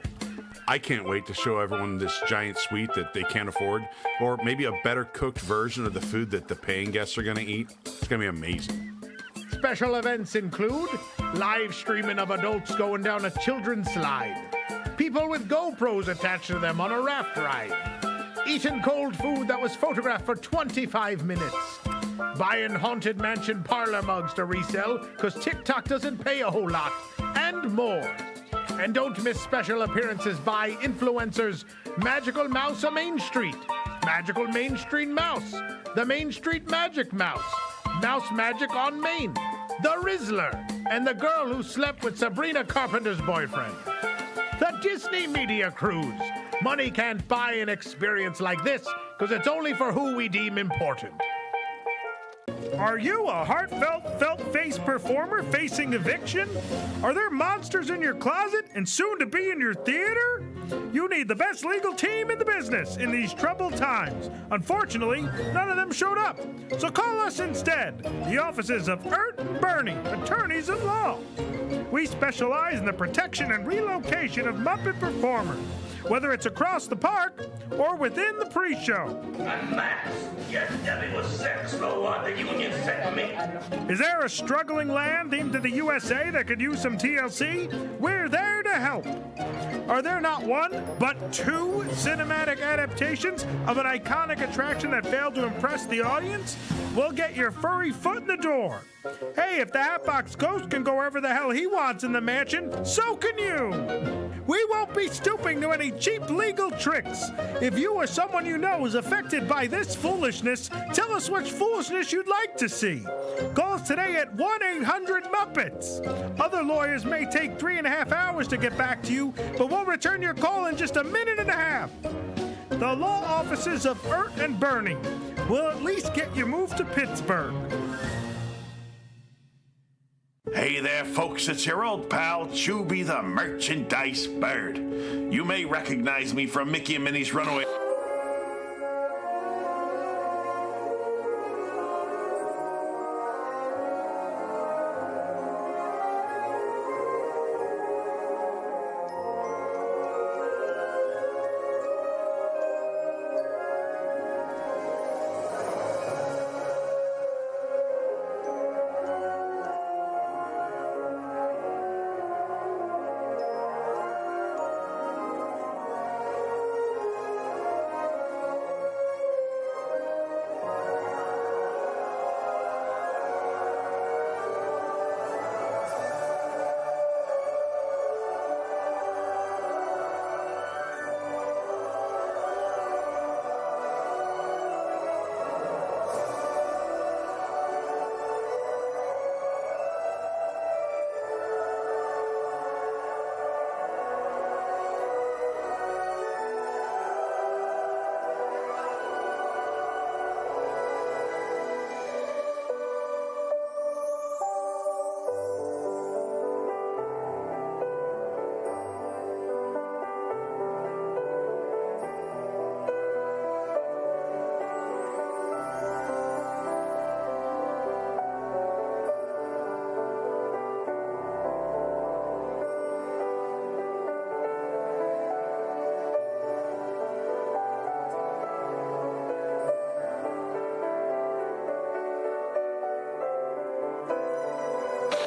I can't wait to show everyone this giant suite that they can't afford, or maybe a better cooked version of the food that the paying guests are going to eat. It's going to be amazing. Special events include live streaming of adults going down a children's slide, people with GoPros attached to them on a raft ride, eating cold food that was photographed for 25 minutes, buying Haunted Mansion parlor mugs to resell because TikTok doesn't pay a whole lot, and more. And don't miss special appearances by influencers Magical Mouse of Main Street, Magical Main Street Mouse, the Main Street Magic Mouse, Mouse Magic on Main, the Rizzler, and the girl who slept with Sabrina Carpenter's boyfriend. The Disney Media Cruise. Money can't buy an experience like this because it's only for who we deem important. Are you a heartfelt, felt-faced performer facing eviction? Are there monsters in your closet and soon to be in your theater? You need the best legal team in the business in these troubled times. Unfortunately, none of them showed up. So call us instead, the offices of Ert and Bernie, attorneys at law. We specialize in the protection and relocation of Muppet performers, whether it's across the park or within the pre-show. Is there a struggling land themed to the USA that could use some TLC? We're there to help. Are there not one, but 2 cinematic adaptations of an iconic attraction that failed to impress the audience? We'll get your furry foot in the door. Hey, if the Hatbox Ghost can go wherever the hell he wants in the mansion, so can you. We won't be stooping to any cheap legal tricks. If you or someone you know is affected by this foolishness, tell us which foolishness you'd like to see. Call us today at 1-800-MUPPETS. Other lawyers may take 3.5 hours to get back to you, but we'll return your call in just 1.5 minutes. The law offices of Ert and Bernie will at least get you moved to Pittsburgh. Hey there, folks, it's your old pal, Chubby the Merchandise Bird. You may recognize me from Mickey and Minnie's Runaway.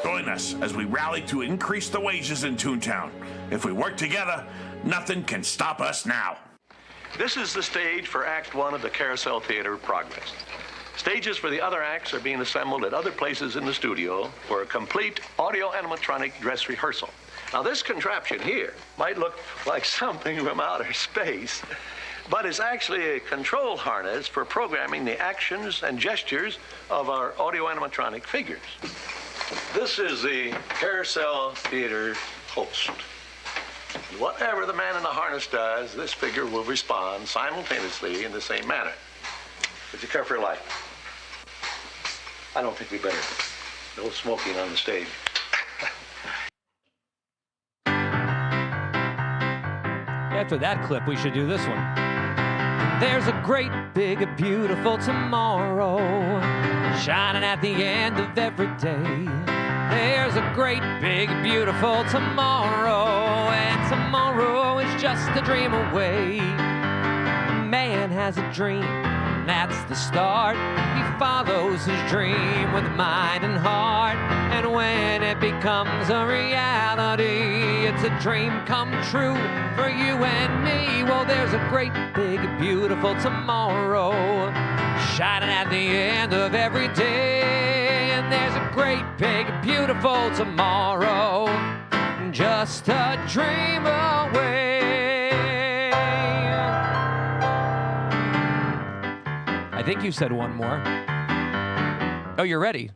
Join us as we rally to increase the wages in Toontown. If we work together, nothing can stop us now. This is the stage for Act 1 of the Carousel Theater Progress. Stages for the other acts are being assembled at other places in the studio for a complete audio-animatronic dress rehearsal. Now, this contraption here might look like something from outer space, but it's actually a control harness for programming the actions and gestures of our audio-animatronic figures. This is the Carousel Theater host. Whatever the man in the harness does, this figure will respond simultaneously in the same manner. Would you care for your life? I don't think we better. No smoking on the stage. After that clip, we should do this one. There's a great, big, beautiful tomorrow shining at the end of every day. There's a great, big, beautiful tomorrow, and tomorrow is just a dream away. Man has a dream, and that's the start. He follows his dream with mind and heart, and when it becomes a reality, it's a dream come true for you and me. Well, there's a great, big, beautiful tomorrow shining at the end of every day. And there's a great, big, beautiful tomorrow just a dream away. I think you said one more. Oh, you're ready?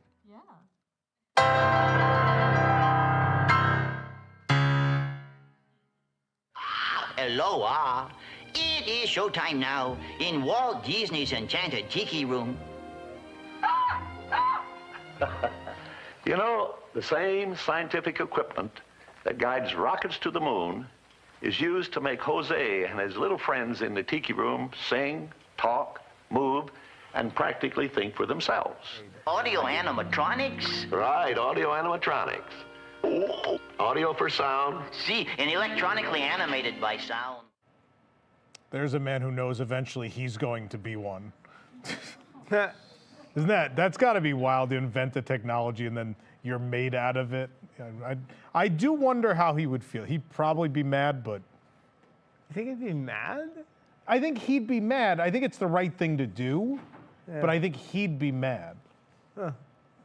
Aloha. It is showtime now in Walt Disney's Enchanted Tiki Room. You know, the same scientific equipment that guides rockets to the moon is used to make Jose and his little friends in the Tiki Room sing, talk, move, and practically think for themselves. Audio animatronics? Right, audio animatronics. Audio for sound. See, and electronically animated by sound. There's a man who knows eventually he's going to be one. Isn't that's got to be wild to invent the technology and then you're made out of it. I do wonder how he would feel. He'd probably be mad, but. You think he'd be mad? I think he'd be mad. I think it's the right thing to do, but I think he'd be mad. Huh.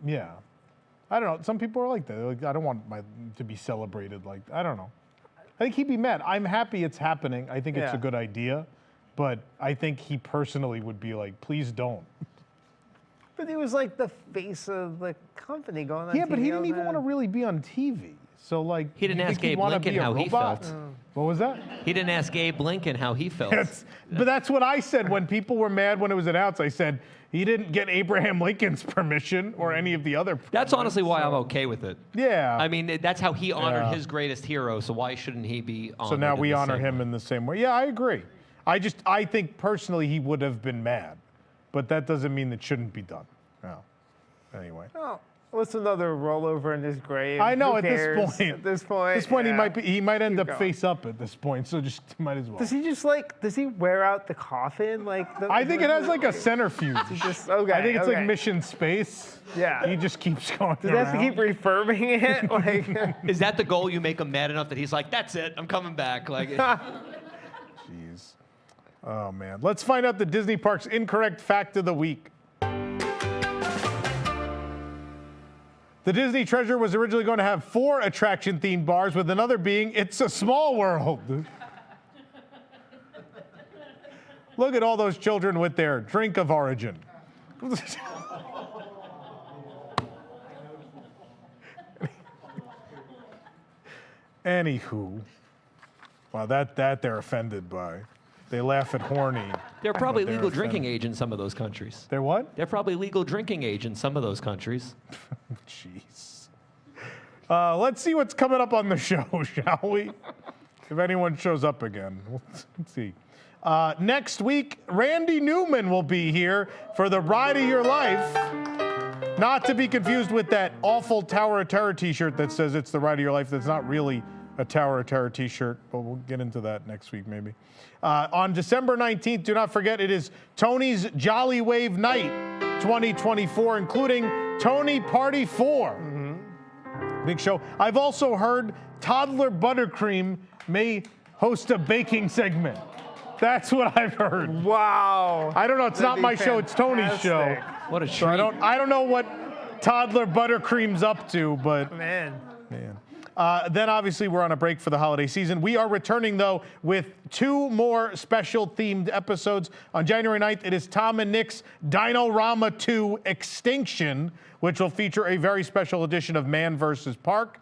Yeah. I don't know. Some people are like that. They're like, I don't want to be celebrated like, I don't know. I think he'd be mad. I'm happy it's happening. I think it's a good idea, but I think he personally would be like, please don't. But he was like the face of the company going on TV. Yeah, but he didn't even want to really be on TV. So like, he didn't ask Abe Lincoln how he felt. What was that? He didn't ask Abe Lincoln how he felt. But that's what I said when people were mad when it was announced. I said he didn't get Abraham Lincoln's permission or any of the other. That's honestly why I'm okay with it. Yeah. I mean, that's how he honored his greatest hero. So why shouldn't he be honored? So now we honor him way? in the same way. Yeah, I agree. I think personally he would have been mad, but that doesn't mean it shouldn't be done. No. Anyway. Oh, what's another rollover in his grave? I know. Who At cares? this point, he might end up face up at this point. So just might as well. Does he just does he wear out the coffin I think it has like a centrifuge. Okay. I think it's like Mission Space. Yeah. He just keeps going. Does he have to keep refurbing it? Like, is that the goal? You make him mad enough that he's like, that's it. I'm coming back. Like. Jeez. Oh man. Let's find out the Disney Parks incorrect fact of the week. The Disney Treasure was originally going to have 4 attraction-themed bars, with another being It's a Small World. Look at all those children with their drink of origin. Anywho. Wow, that they're offended by. They laugh at horny. They're probably legal drinking age in some of those countries. They're what? They're probably legal drinking age in some of those countries. Jeez. Let's see what's coming up on the show, shall we? If anyone shows up again. Let's see. Next week, Randy Newman will be here for the Ride of Your Life. Not to be confused with that awful Tower of Terror t-shirt that says it's the Ride of Your Life. That's not really a Tower of Terror t-shirt, but we'll get into that next week maybe. On December 19th, do not forget, it is Tony's Jolly Wave Night 2024, including Tony Party 4. Big show. I've also heard Toddler Buttercream may host a baking segment. That's what I've heard. Wow. I don't know. It's not my show. It's Tony's show. What a treat. So I don't know what Toddler Buttercream's up to, but man. Then obviously we're on a break for the holiday season. We are returning though with 2 more special themed episodes. On January 9th, it is Tom and Nick's Dino-Rama 2 Extinction, which will feature a very special edition of Man vs. Park.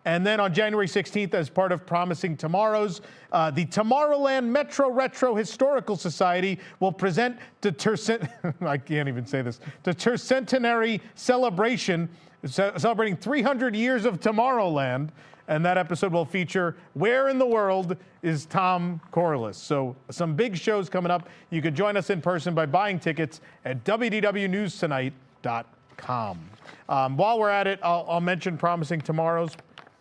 And then on January 16th, as part of Promising Tomorrows, the Tomorrowland Metro Retro Historical Society will present the I can't even say this, the Tercentenary celebration, celebrating 300 years of Tomorrowland. And that episode will feature Where in the World is Tom Corliss? So some big shows coming up. You can join us in person by buying tickets at WDWNewsTonight.com. While we're at it, I'll mention Promising Tomorrows.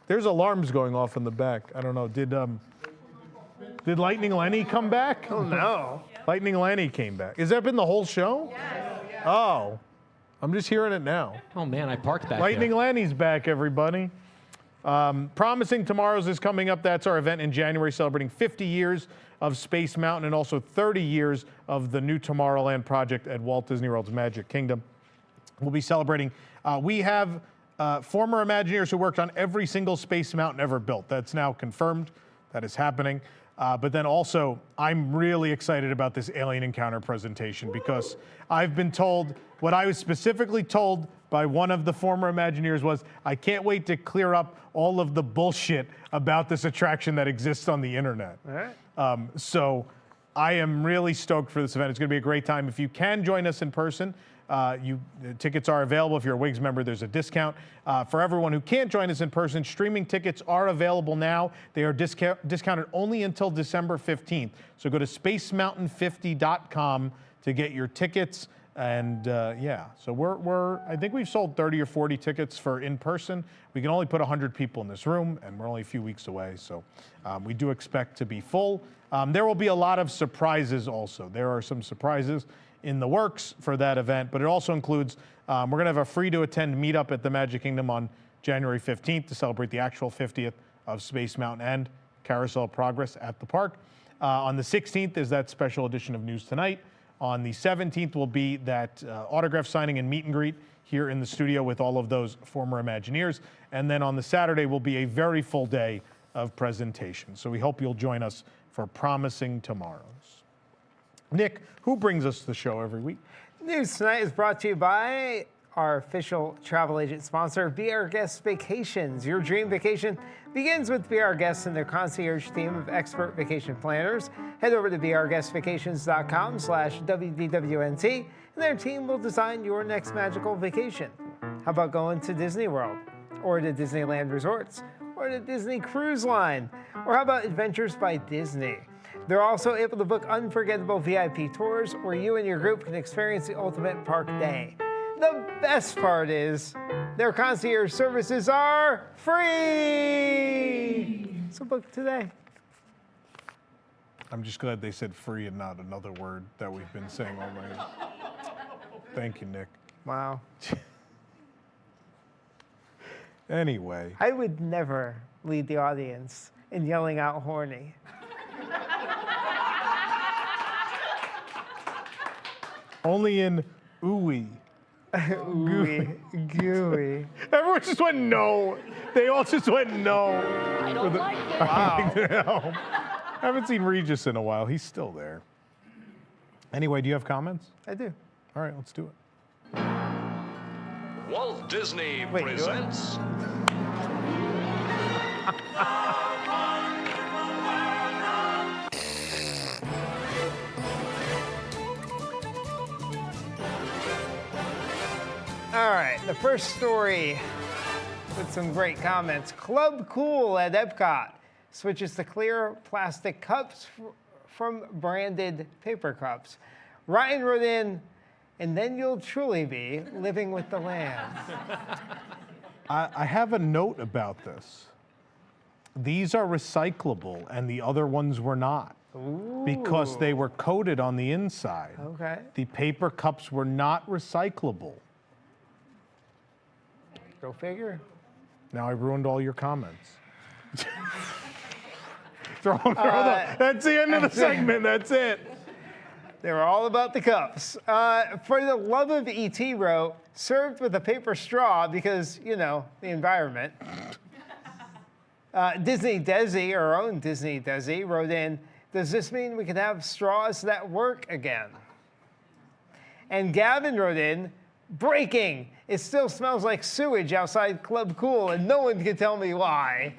There's alarms going off in the back. I don't know. Did Lightning Lenny come back? Oh, no. Lightning Lenny came back. Has that been the whole show? Yes. Oh, I'm just hearing it now. Oh, man, I parked back Lightning there. Lenny's back, everybody. Promising Tomorrows is coming up. That's our event in January, celebrating 50 years of Space Mountain and also 30 years of the new Tomorrowland project at Walt Disney World's Magic Kingdom. We'll be celebrating. We have former Imagineers who worked on every single Space Mountain ever built. That's now confirmed. That is happening. But then also, I'm really excited about this alien encounter presentation because I've been told, what I was specifically told by one of the former Imagineers was, I can't wait to clear up all of the bullshit about this attraction that exists on the internet. All right. So I am really stoked for this event. It's going to be a great time. If you can join us in person, tickets are available. If you're a Wigs member, there's a discount. For everyone who can't join us in person, streaming tickets are available now. They are discounted only until December 15th. So go to spacemountain50.com to get your tickets. And yeah, so I think we've sold 30 or 40 tickets for in person. We can only put 100 people in this room, and we're only a few weeks away. So we do expect to be full. There will be a lot of surprises also. There are some surprises in the works for that event, but it also includes, we're going to have a free to attend meetup at the Magic Kingdom on January 15th to celebrate the actual 50th of Space Mountain and Carousel of Progress at the park. On the 16th is that special edition of News Tonight. On the 17th will be that autograph signing and meet and greet here in the studio with all of those former Imagineers. And then on the Saturday will be a very full day of presentations. So we hope you'll join us for Promising Tomorrows. Nick, who brings us the show every week? News Tonight is brought to you by our official travel agent sponsor, Be Our Guest Vacations. Your dream vacation begins with Be Our Guests and their concierge team of expert vacation planners. Head over to beourguestvacations.com/WDWNT and their team will design your next magical vacation. How about going to Disney World or to Disneyland Resorts or to Disney Cruise Line? Or how about Adventures by Disney? They're also able to book unforgettable VIP tours where you and your group can experience the ultimate park day. The best part is their concierge services are free. So book today. I'm just glad they said free and not another word that we've been saying all night. Thank you, Nick. Wow. Anyway. I would never lead the audience in yelling out horny. Only in ooey. Ooey. Gooey. Everyone just went no. They all just went no. I don't like it. Wow. I haven't seen Regis in a while. He's still there. Anyway, do you have comments? I do. All right, let's do it. Walt Disney Wait, presents. All right, the first story with some great comments. Club Cool at Epcot switches to clear plastic cups from branded paper cups. Ryan wrote in, and then you'll truly be living with the land. I have a note about this. These are recyclable, and the other ones were not. Ooh. Because they were coated on the inside. Okay. The paper cups were not recyclable. Go figure. Now I ruined all your comments. That's the end of the segment. That's it. They were all about the cups. For the love of E.T. wrote, served with a paper straw because, you know, the environment. Disney Desi, our own Disney Desi, wrote in, does this mean we can have straws that work again? And Gavin wrote in, breaking, It still smells like sewage outside Club Cool, and no one can tell me why.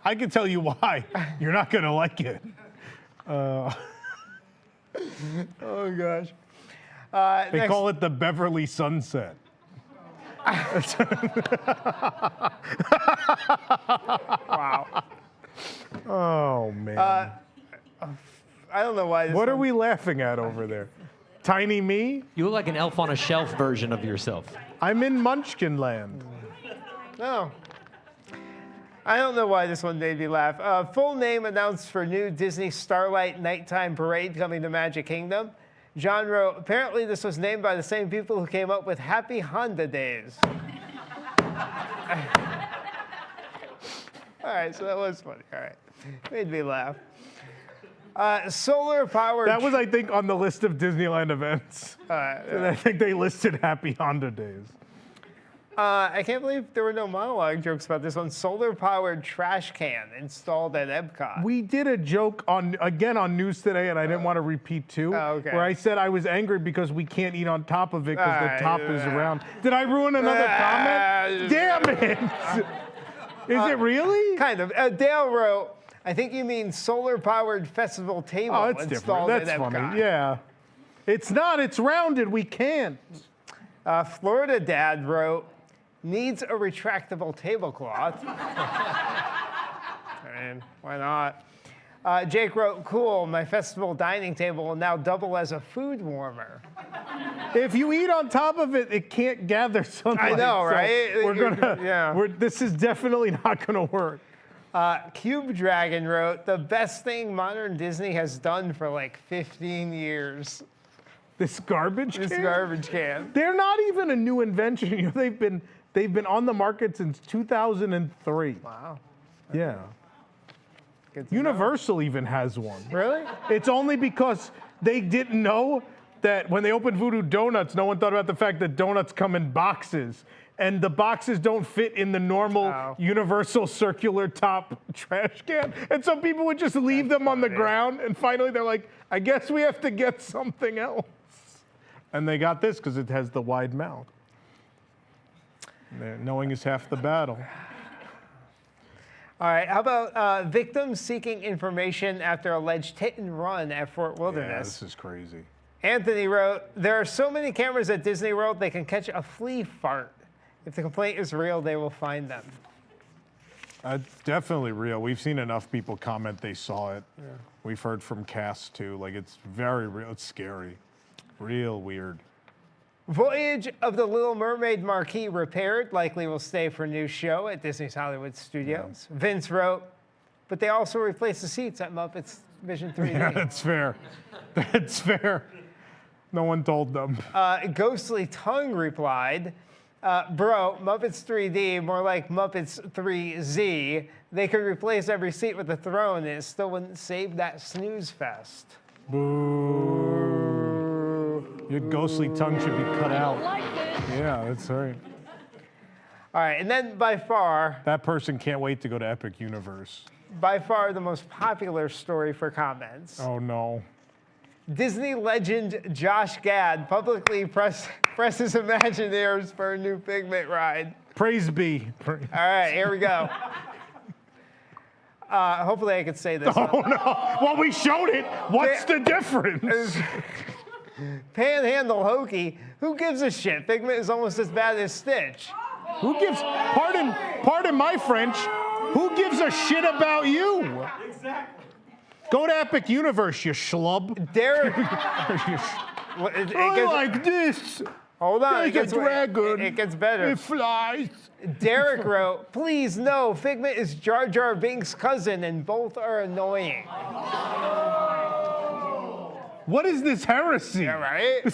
I can tell you why. You're not going to like it. Oh, gosh. They call it the Beverly Sunset. Wow. Oh, man. I don't know why. What are we laughing at over there? Tiny me? You look like an elf on a shelf version of yourself. I'm in Munchkin Land. No. I don't know why this one made me laugh. Full name announced for new Disney Starlight Nighttime Parade coming to Magic Kingdom. John wrote, apparently this was named by the same people who came up with Happy Honda Days. All right, so that was funny. All right. Made me laugh. Solar powered. That was, I think, on the list of Disneyland events. And I think they listed Happy Honda Days. I can't believe there were no monologue jokes about this one. Solar-powered trash can installed at Epcot. We did a joke again on News Today, and I didn't want to repeat too, where I said I was angry because we can't eat on top of it because the top is round. Did I ruin another comment? Damn it! Is it really? Kind of. Dale wrote, I think you mean solar-powered festival table it's installed different. at That's Epcot. funny. Yeah. It's not. It's rounded. We can't. Florida Dad wrote, needs a retractable tablecloth. I mean, why not? Jake wrote, cool, my festival dining table will now double as a food warmer. If you eat on top of it, it can't gather sunlight. I know, so right? This is definitely not gonna work. Cube Dragon wrote, the best thing modern Disney has done for like 15 years. This garbage can? This garbage can. They're not even a new invention. You know, they've been on the market since 2003. Wow. Yeah. Universal even has one. Really? It's only because they didn't know that when they opened Voodoo Donuts, no one thought about the fact that donuts come in boxes. And the boxes don't fit in the normal universal circular top trash can. And so people would just leave them on the ground. And finally they're like, I guess we have to get something else. And they got this because it has the wide mouth. Knowing is half the battle. All right, how about victims seeking information after alleged hit and run at Fort Wilderness? Yeah, this is crazy. Anthony wrote, there are so many cameras at Disney World they can catch a flea fart. If the complaint is real, they will find them. It's definitely real. We've seen enough people comment they saw it. Yeah. We've heard from cast too. Like, it's very real. It's scary. Real weird. Voyage of the Little Mermaid marquee repaired. Likely will stay for a new show at Disney's Hollywood Studios. Yeah. Vince wrote, but they also replaced the seats at Muppets Vision 3D. Yeah, that's fair. That's fair. No one told them. Ghostly Tongue replied, bro, Muppets 3D, more like Muppets 3Z. They could replace every seat with a throne and it still wouldn't save that snooze fest. Boo. Your ghostly tongue should be cut out. Yeah, that's right. All right, and then by far... That person can't wait to go to Epic Universe. By far the most popular story for comments. Oh, no. Disney legend Josh Gad publicly presses Imagineers for a new Figment ride. Praise be. All right, here we go. Hopefully I could say this. Oh, no. Well, we showed it. What's the difference? Panhandle Hokey. Who gives a shit? Figment is almost as bad as Stitch. Who gives, pardon my French, who gives a shit about you? Exactly. Go to Epic Universe, you schlub. Derek. I like this. Hold on. Like a dragon. It gets better. It flies. Derek wrote, please no, Figment is Jar Jar Binks' cousin and both are annoying. What is this heresy? Yeah, right?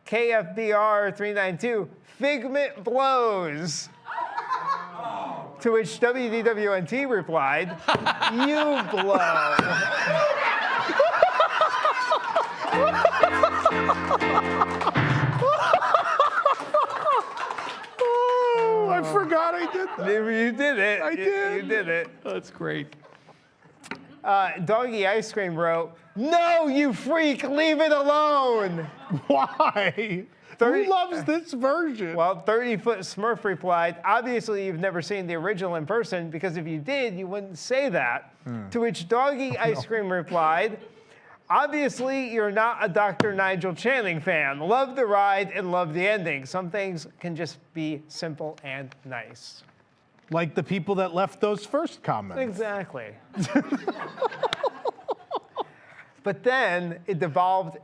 KFBR 392, Figment blows. To which WDWNT replied, you blow. Oh, I forgot I did that. You did it. I did. You did it. That's great. Doggy Ice Cream wrote, no, you freak, leave it alone. Why? Who loves this version? Well, 30-foot Smurf replied, obviously you've never seen the original in person, because if you did, you wouldn't say that. To which Doggy Ice Cream replied, obviously you're not a Dr. Nigel Channing fan. Love the ride and love the ending. Some things can just be simple and nice. Like the people that left those first comments. Exactly. But then it devolved into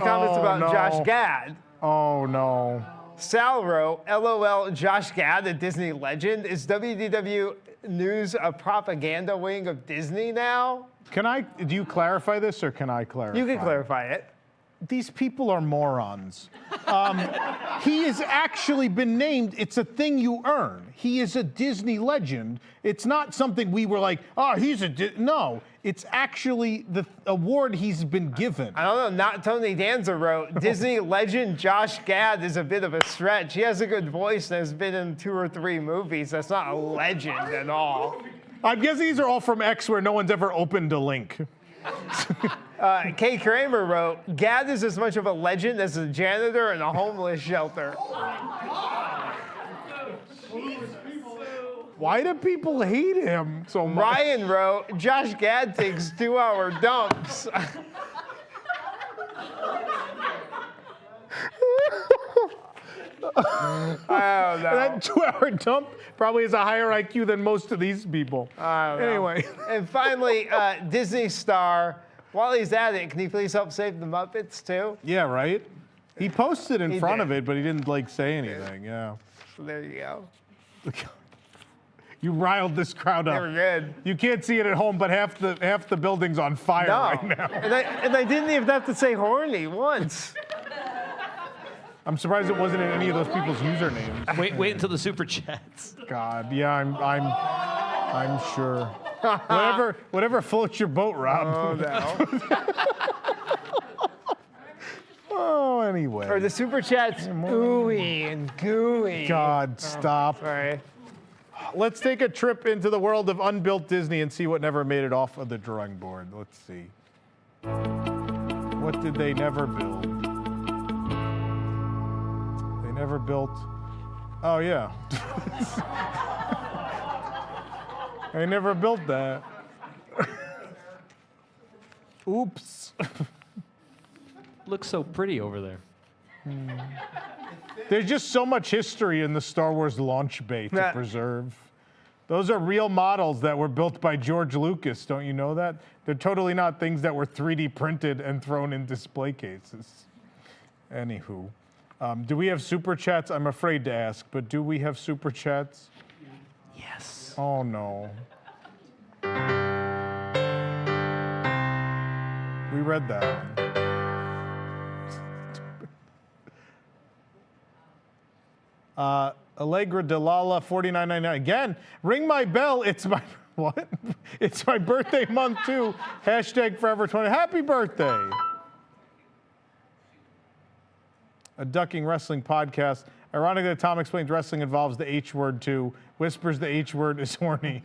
comments about Josh Gad. Oh, no. Sal wrote, LOL, Josh Gad, a Disney legend. Is WDW News a propaganda wing of Disney now? Do you clarify this, or can I clarify? You can clarify it. These people are morons. He has actually been named. It's a thing you earn. He is a Disney legend. It's not something we were like, oh, he's a no. It's actually the award he's been given. I don't know. Not Tony Danza wrote, Disney legend Josh Gad is a bit of a stretch. He has a good voice and has been in 2 or 3 movies. That's not a legend at all. I'm guessing these are all from X, where no one's ever opened a link. Kay Kramer wrote, Gad is as much of a legend as a janitor in a homeless shelter. Why do people hate him so much? Ryan wrote, Josh Gad takes 2-hour dumps. I don't know. That 2-hour dump probably has a higher IQ than most of these people. Anyway. And finally, Disney star, while he's at it, can he please help save the Muppets too? Yeah, right? He posted in front of it, but he didn't say anything. Yeah. So there you go. You riled this crowd up. They were good. You can't see it at home, but half the building's on fire right now. And I didn't even have to say horny once. I'm surprised it wasn't in any of those people's usernames. Wait until the super chats. God, yeah, I'm sure. Whatever floats your boat, Rob. Oh, no. Oh, anyway. Or the super chats, ooey and gooey. God, stop. Sorry. Let's take a trip into the world of unbuilt Disney and see what never made it off of the drawing board. Let's see. What did they never build? They never built. Oh, yeah. They never built that. Oops. Looks so pretty over there. There's just so much history in the Star Wars launch bay to preserve. Those are real models that were built by George Lucas. Don't you know that? They're totally not things that were 3D printed and thrown in display cases. Anywho, do we have super chats? I'm afraid to ask, but do we have super chats? Yes. Oh, no. We read that one. Allegra Delala, $49.99. Again, ring my bell. It's my, what? It's my birthday month, too. Hashtag Forever 20. Happy birthday. A Ducking Wrestling podcast. Ironically, Tom explains wrestling involves the H word, too. Whispers the H word is horny.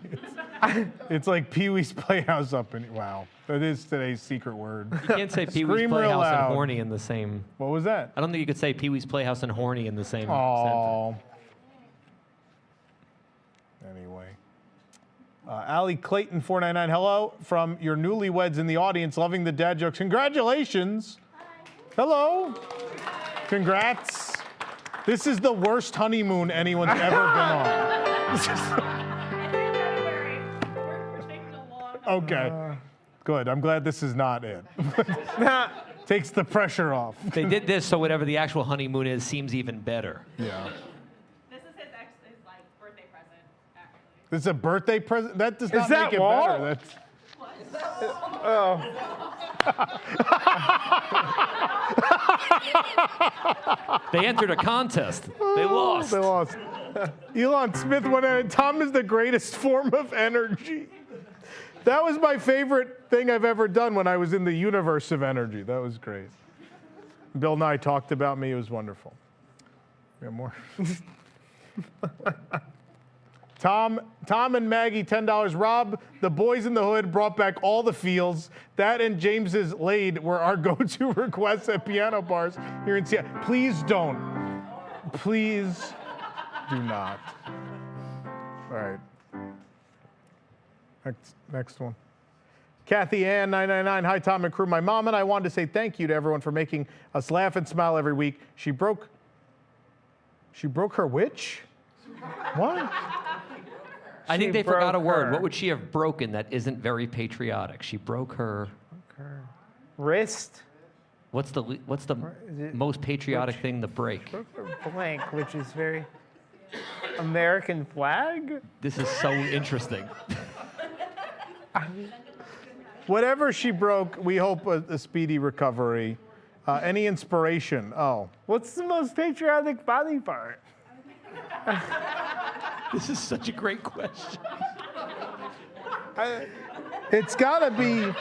It's like Pee-wee's Playhouse up in, wow. That is today's secret word. You can't say Pee-wee's Playhouse and horny in the same. What was that? I don't think you could say Pee-wee's Playhouse and horny in the same Oh. sentence. Anyway. Allie Clayton, 499. Hello from your newlyweds in the audience, loving the dad jokes. Congratulations. Hi. Hello. Congrats. This is the worst honeymoon anyone's ever been on. Okay. Good. I'm glad this is not it. Takes the pressure off. They did this so whatever the actual honeymoon is seems even better. Yeah. This is his birthday present, actually. This is a birthday present? That does not that make it Walt? better. They entered a contest. They lost. They lost. Elon Smith went at it. Tom is the greatest form of energy. That was my favorite thing I've ever done when I was in the universe of energy. That was great. Bill Nye talked about me. It was wonderful. We have more. Tom Tom and Maggie, $10. Rob, the Boys in the Hood brought back all the feels. That and James's Laid were our go-to requests at piano bars here in Seattle. Please don't. Please do not. All right. Next one. Kathy Ann, 999. Hi, Tom and crew. My mom and I wanted to say thank you to everyone for making us laugh and smile every week. She broke her which? What? I think they forgot a word. What would she have broken that isn't very patriotic? She broke her wrist. What's the most patriotic thing to break? Blank, which is very American flag. This is so interesting. Whatever she broke, we hope a speedy recovery. Any inspiration? Oh. What's the most patriotic body part? This is such a great question. It's gotta be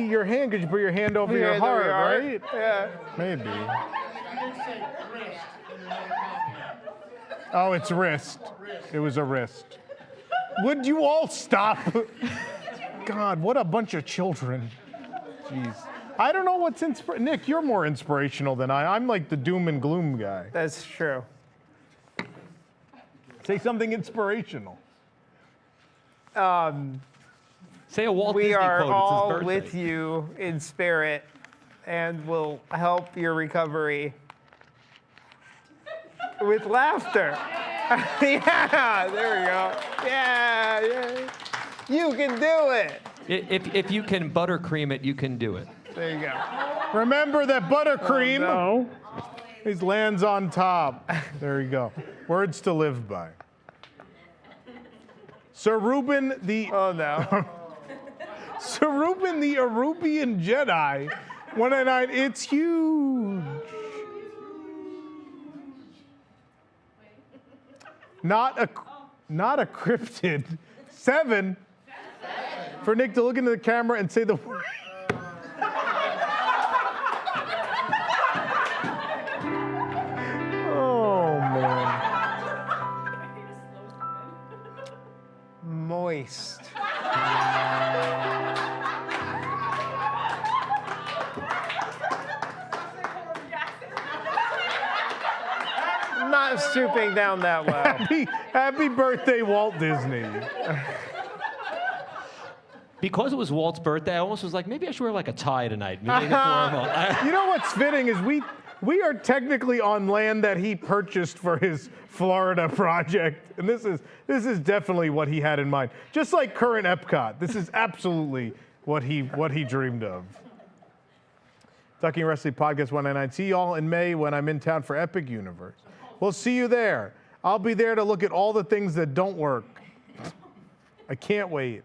your hand, because you put your hand over your heart, right? Yeah. Maybe. Oh, it's wrist. It was a wrist. Would you all stop? God, what a bunch of children. Jeez. I don't know what's Nick, you're more inspirational than I. I'm like the doom and gloom guy. That's true. Say something inspirational. Say a Walt we Disney are quote. all It's his birthday. with you in spirit and will help your recovery with laughter. Yeah, there we go. Yeah. You can do it. If you can buttercream it, you can do it. There you go. Remember that buttercream lands on top. There you go. Words to live by. Sir Reuben the Sir Reuben the Arubian Jedi. 199. It's huge. Not a cryptid. 7. For Nick to look into the camera and say the word. Oh, man. Moist. I'm not stooping down that low. Happy birthday, Walt Disney. Because it was Walt's birthday, I almost was like, maybe I should wear like a tie tonight. Maybe formal. You know what's fitting is we are technically on land that he purchased for his Florida project, and this is definitely what he had in mind. Just like current Epcot, this is absolutely what he dreamed of. Ducking Wrestling Podcast 199. See y'all in May when I'm in town for Epic Universe. We'll see you there. I'll be there to look at all the things that don't work. I can't wait.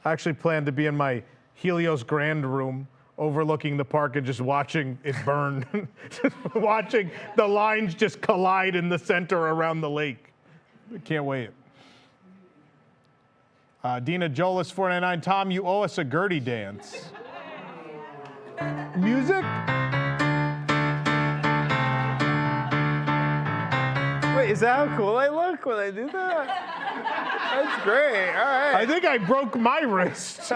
I actually plan to be in my Helios Grand room overlooking the park and just watching it burn. Just watching the lines just collide in the center around the lake. I can't wait. Dina Jolis, 499. Tom, you owe us a Gertie dance. Music? Wait, is that how cool I look when I do that? That's great. All right. I think I broke my wrist.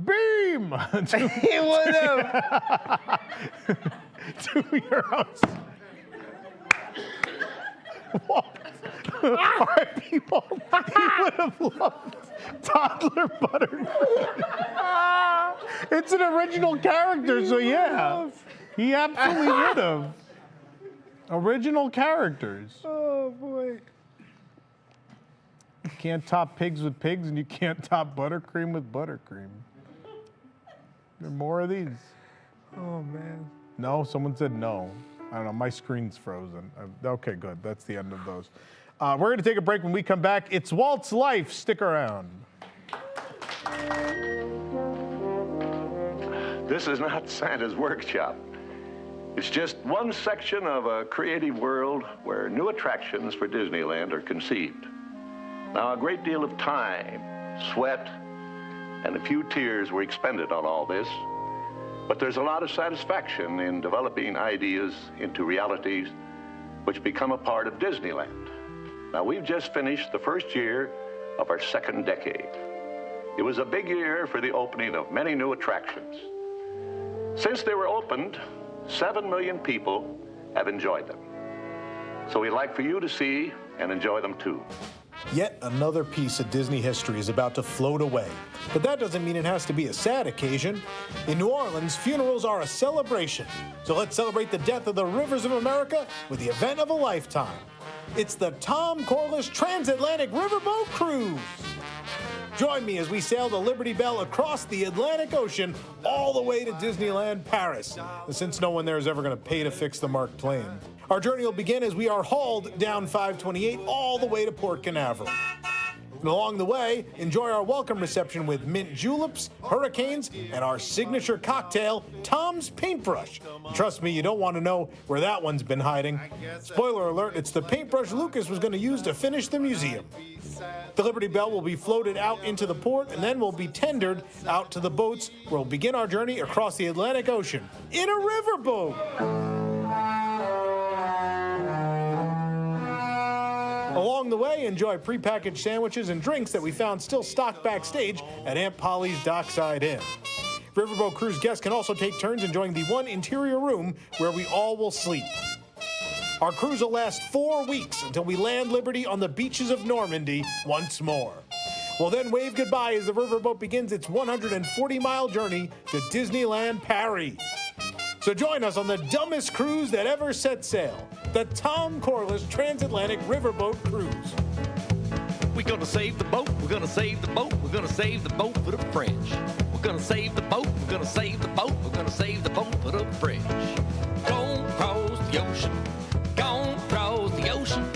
Beam! He would have. To your house. R.I.P. Walt. He would have loved toddler butter. It's an original character, so yeah. He absolutely would have. Original characters. Oh, boy. You can't top pigs with pigs, and you can't top buttercream with buttercream. There are more of these. Oh, man. No? Someone said no. I don't know. My screen's frozen. Okay, good. That's the end of those. We're going to take a break. When we come back, it's Walt's Life. Stick around. This is not Santa's workshop. It's just one section of a creative world where new attractions for Disneyland are conceived. Now, a great deal of time, sweat, and a few tears were expended on all this. But there's a lot of satisfaction in developing ideas into realities which become a part of Disneyland. Now, we've just finished the first year of our second decade. It was a big year for the opening of many new attractions. Since they were opened, 7 million people have enjoyed them. So we'd like for you to see and enjoy them too. Yet another piece of Disney history is about to float away. But that doesn't mean it has to be a sad occasion. In New Orleans, funerals are a celebration. So let's celebrate the death of the rivers of America with the event of a lifetime. It's the Tom Corliss Transatlantic Riverboat Cruise. Join me as we sail the Liberty Belle across the Atlantic Ocean all the way to Disneyland Paris, since no one there is ever going to pay to fix the Mark Twain. Our journey will begin as we are hauled down 528 all the way to Port Canaveral. And along the way, enjoy our welcome reception with mint juleps, hurricanes, and our signature cocktail, Tom's Paintbrush. And trust me, you don't want to know where that one's been hiding. Spoiler alert, it's the paintbrush Lucas was going to use to finish the museum. The Liberty Belle will be floated out into the port and then will be tendered out to the boats where we'll begin our journey across the Atlantic Ocean in a riverboat. Along the way, enjoy prepackaged sandwiches and drinks that we found still stocked backstage at Aunt Polly's Dockside Inn. Riverboat Cruise guests can also take turns enjoying the one interior room where we all will sleep. Our cruise will last 4 weeks until we land Liberty on the beaches of Normandy once more. We'll then wave goodbye as the riverboat begins its 140-mile journey to Disneyland Paris. So join us on the dumbest cruise that ever set sail, the Tom Corliss Transatlantic Riverboat Cruise. We're gonna save the boat, we're gonna save the boat, we're gonna save the boat for the French. We're gonna save the boat, we're gonna save the boat, we're gonna save the boat for the French. Gone across the ocean, gone across the ocean,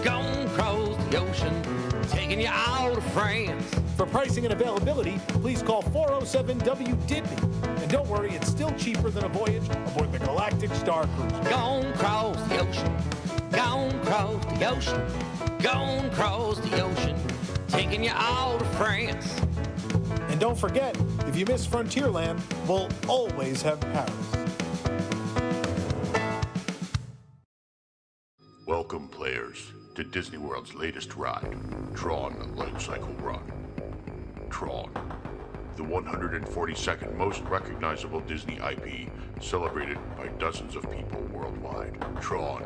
gone across the ocean, taking you out of France. For pricing and availability, please call 407-WDW. And don't worry, it's still cheaper than a voyage aboard the Galactic Star Cruise. Gone across the ocean, gone across the ocean, gone across the ocean, taking you out of France. And don't forget, if you miss Frontierland, we'll always have Paris. Welcome, players, to Disney World's latest ride, Tron Light Cycle Run. Tron, the 142nd most recognizable Disney IP, celebrated by dozens of people worldwide. Tron.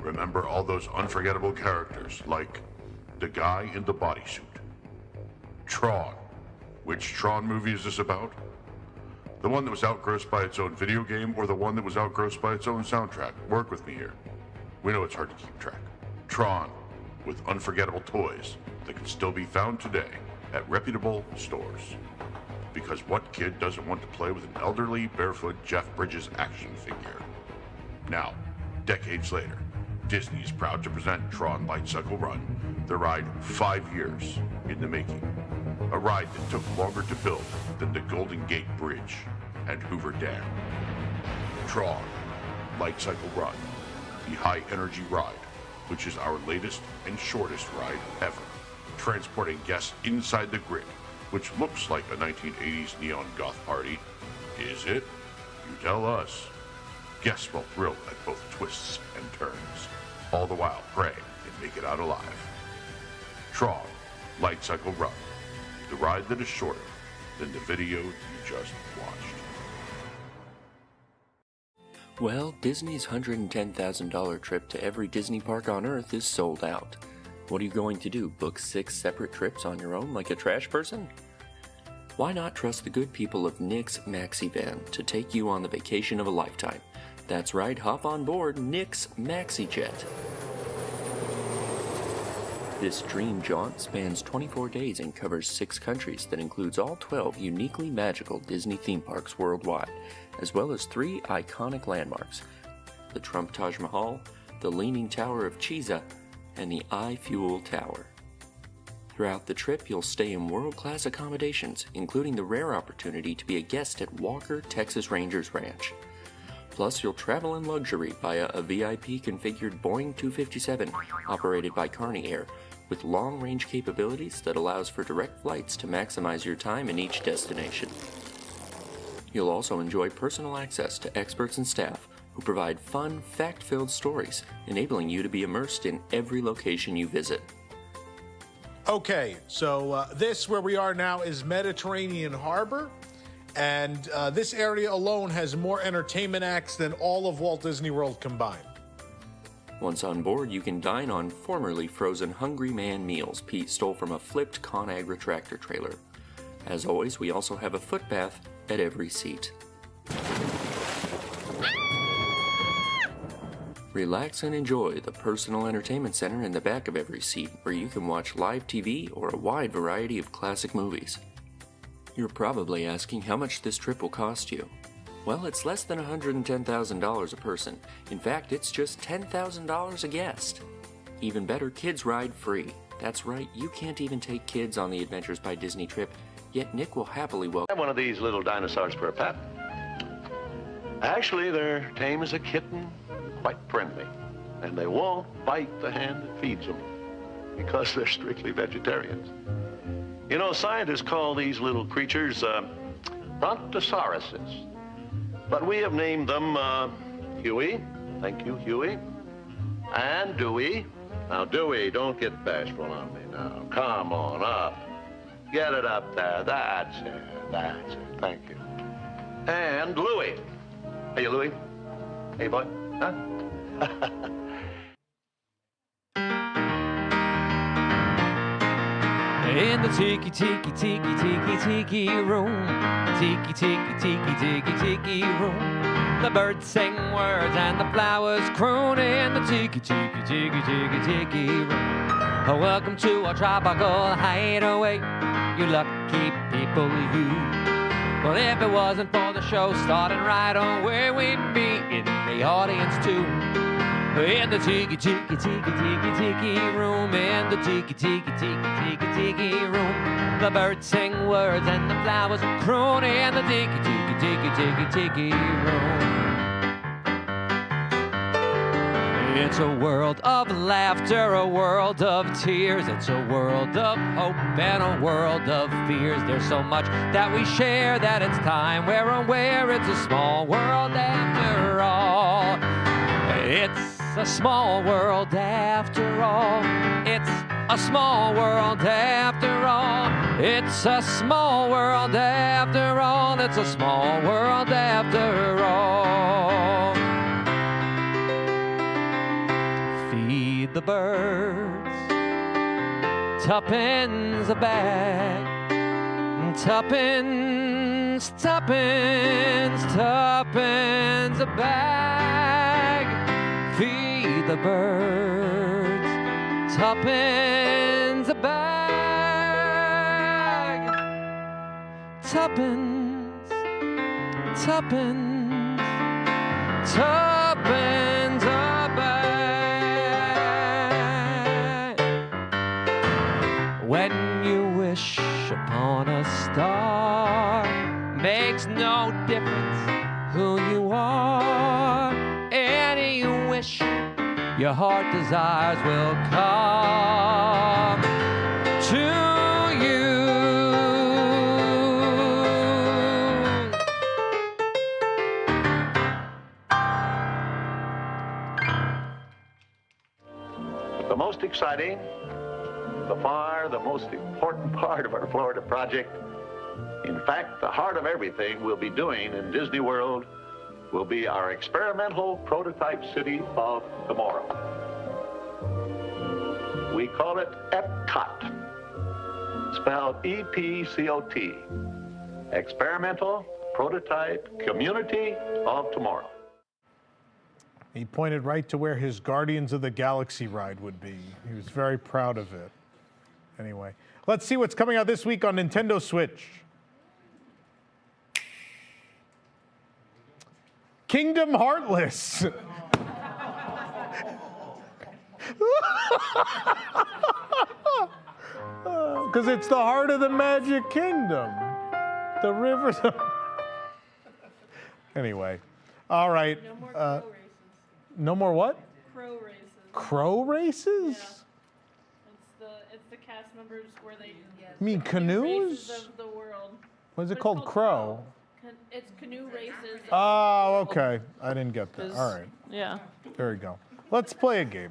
Remember all those unforgettable characters, like the guy in the bodysuit. Tron. Which Tron movie is this about? The one that was outgrossed by its own video game, or the one that was outgrossed by its own soundtrack? Work with me here. We know it's hard to keep track. Tron, with unforgettable toys that can still be found today at reputable stores. Because what kid doesn't want to play with an elderly, barefoot Jeff Bridges action figure? Now, decades later, Disney is proud to present Tron Light Cycle Run, the ride 5 years in the making. A ride that took longer to build than the Golden Gate Bridge and Hoover Dam. Tron Light Cycle Run, the high-energy ride, which is our latest and shortest ride ever, transporting guests inside the grid, which looks like a 1980s neon goth party. Is it? You tell us. Guests will thrill at both twists and turns, all the while pray and make it out alive. Tron Light Cycle Run, the ride that is shorter than the video you just watched. Well, Disney's $110,000 trip to every Disney park on Earth is sold out. What are you going to do, book 6 separate trips on your own like a trash person? Why not trust the good people of Nick's Maxi Van to take you on the vacation of a lifetime? That's right, hop on board Nick's Maxi Jet. This dream jaunt spans 24 days and covers 6 countries that includes all 12 uniquely magical Disney theme parks worldwide, as well as 3 iconic landmarks: the Trump Taj Mahal, the Leaning Tower of Pisa, and the iFuel Tower. Throughout the trip, you'll stay in world-class accommodations, including the rare opportunity to be a guest at Walker Texas Rangers Ranch. Plus, you'll travel in luxury via a VIP-configured Boeing 257 operated by Carney Air, with long-range capabilities that allows for direct flights to maximize your time in each destination. You'll also enjoy personal access to experts and staff who provide fun, fact-filled stories, enabling you to be immersed in every location you visit. Okay, so this where we are now is Mediterranean Harbor, and this area alone has more entertainment acts than all of Walt Disney World combined. Once on board, you can dine on formerly frozen Hungry Man meals Pete stole from a flipped ConAgra tractor trailer. As always, we also have a foot bath at every seat. Relax and enjoy the personal entertainment center in the back of every seat, where you can watch live TV or a wide variety of classic movies. You're probably asking how much this trip will cost you. Well, it's less than $110,000 a person. In fact, it's just $10,000 a guest. Even better, kids ride free. That's right, you can't even take kids on the Adventures by Disney trip, yet Nick will happily welcome One of these little dinosaurs for a pet. Actually, they're tame as a kitten, quite friendly, and they won't bite the hand that feeds them because they're strictly vegetarians. You know, scientists call these little creatures brontosauruses, but we have named them Huey, thank you, Huey, and Dewey. Now, Dewey, don't get bashful on me now. Come on up. Get it up there. That's it. That's it. Thank you. And Louie. Hey, Louie. Hey, boy. Huh? In the tiki tiki tiki tiki tiki room, tiki tiki tiki tiki tiki room, the birds sing words and the flowers croon in the tiki tiki tiki tiki tiki room. Oh, welcome to our tropical hideaway, you lucky people, you. But if it wasn't for the show starting right away, we'd be in the audience too. In the tiki tiki tiki tiki tiki room, in the tiki tiki tiki tiki tiki room, the birds sing words and the flowers croon in the tiki tiki tiki tiki tiki room. It's a world of laughter, a world of tears. It's a world of hope and a world of fears. There's so much that we share that it's time we're aware it's a small world after all. It's a small world after all. It's a small world after all. It's a small world after all. It's a small world after all. Feed the birds, tuppence a bag, tuppence, tuppence, tuppence a bag. Feed the birds, tuppence a bag, tuppence, tuppence, tuppence a bag. When you wish upon a star, makes no difference who you are. Any wish your heart desires will come to you. The most exciting, the most important part of our Florida project, in fact, the heart of everything we'll be doing in Disney World, will be our experimental prototype city of tomorrow. We call it EPCOT, spelled E-P-C-O-T, Experimental Prototype Community of Tomorrow. He pointed right to where his Guardians of the Galaxy ride would be. He was very proud of it. Anyway, let's see what's coming out this week on Nintendo Switch. Kingdom Heartless. Because it's the heart of the Magic Kingdom. The rivers. Anyway, all right. No more crow races. No more what? Crow races. Crow races? Yeah. It's the cast members where they. You mean canoes? Races of the world. What is it But called? it's Crow. It's canoe races. Oh, okay. I didn't get that. All right. Yeah. There we go. Let's play a game.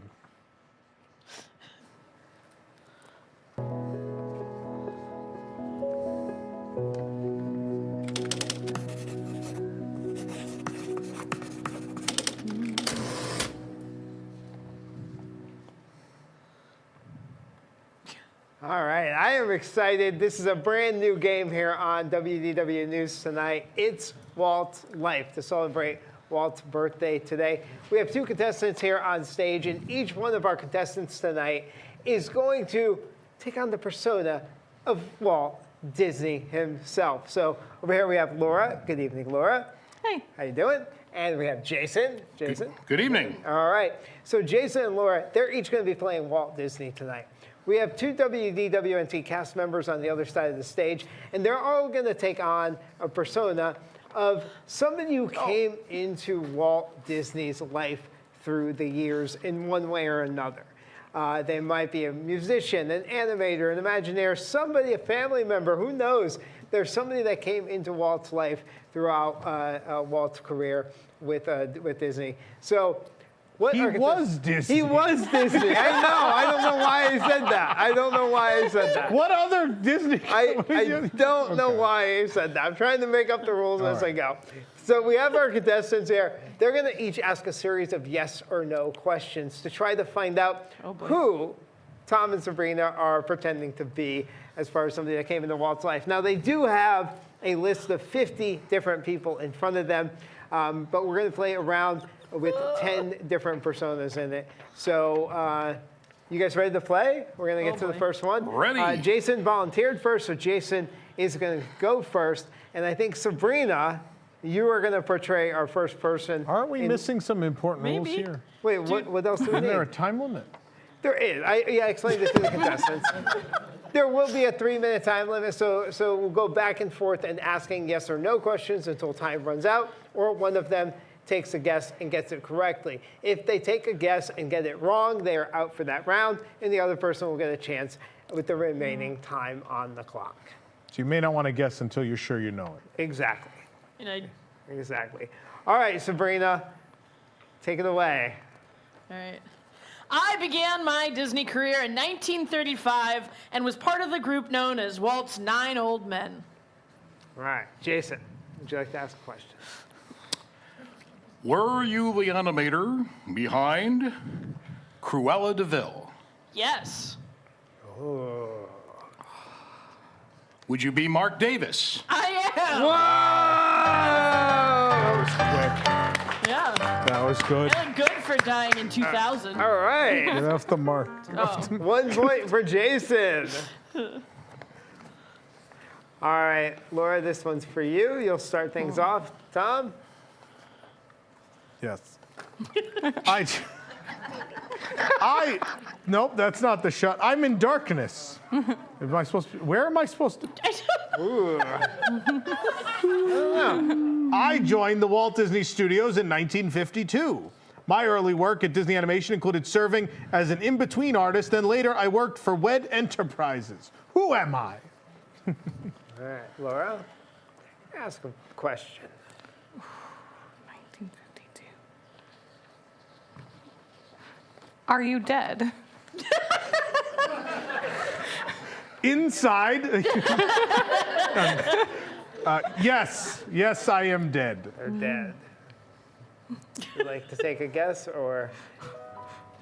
All right, I am excited. This is a brand new game here on WDW News Tonight. It's Walt's Life to celebrate Walt's birthday today. We have two contestants here on stage, and each one of our contestants tonight is going to take on the persona of Walt Disney himself. So over here we have Laura. Good evening, Laura. Hey. How you doing? And we have Jason. Jason. Good evening. All right. So Jason and Laura, they're each going to be playing Walt Disney tonight. We have two WDWNT cast members on the other side of the stage, and they're all going to take on a persona of somebody who came into Walt Disney's life through the years in one way or another. They might be a musician, an animator, an Imagineer, somebody, a family member, who knows? There's somebody that came into Walt's life throughout Walt's career with Disney. So He was Disney. He was Disney. I know. I don't know why I said that. I don't know why I said that. What other Disney? I don't know why I said that. I'm trying to make up the rules as I go. So we have our contestants here. They're going to each ask a series of yes or no questions to try to find out who Tom and Sabrina are pretending to be as far as somebody that came into Walt's life. Now, they do have a list of 50 different people in front of them, but we're going to play around with 10 different personas in it. So you guys ready to play? We're going to get to the first one. Ready. Jason volunteered first, so Jason is going to go first. And I think, Sabrina, you are going to portray our first person. Aren't we missing some important rules here? Wait, what else do we need? Isn't there a time limit? There is. I explained this to the contestants. There will be a 3-minute time limit, so we'll go back and forth and asking yes or no questions until time runs out, or one of them takes a guess and gets it correctly. If they take a guess and get it wrong, they are out for that round, and the other person will get a chance with the remaining time on the clock. So you may not want to guess until you're sure you know it. Exactly. And Exactly. All right, Sabrina, take it away. All right. I began my Disney career in 1935 and was part of the group known as Walt's 9 Old Men. All right, Jason, would you like to ask a question? Were you the animator behind Cruella de Vil? Yes. Oh. Would you be Mark Davis? I am. That was quick. Yeah. That was good. I look good for dying in 2000. All right. Get off the mark. 1 point for Jason. All right, Laura, this one's for you. You'll start things off. Tom? Yes. Nope, that's not the shot. I'm in darkness. Am I supposed to? Where am I supposed to? Ooh. I joined the Walt Disney Studios in 1952. My early work at Disney Animation included serving as an in-between artist, and later I worked for WED Enterprises. Who am I? All right, Laura, ask a question. 1952. Are you dead? Inside. Yes, I am dead. They're dead. Would you like to take a guess or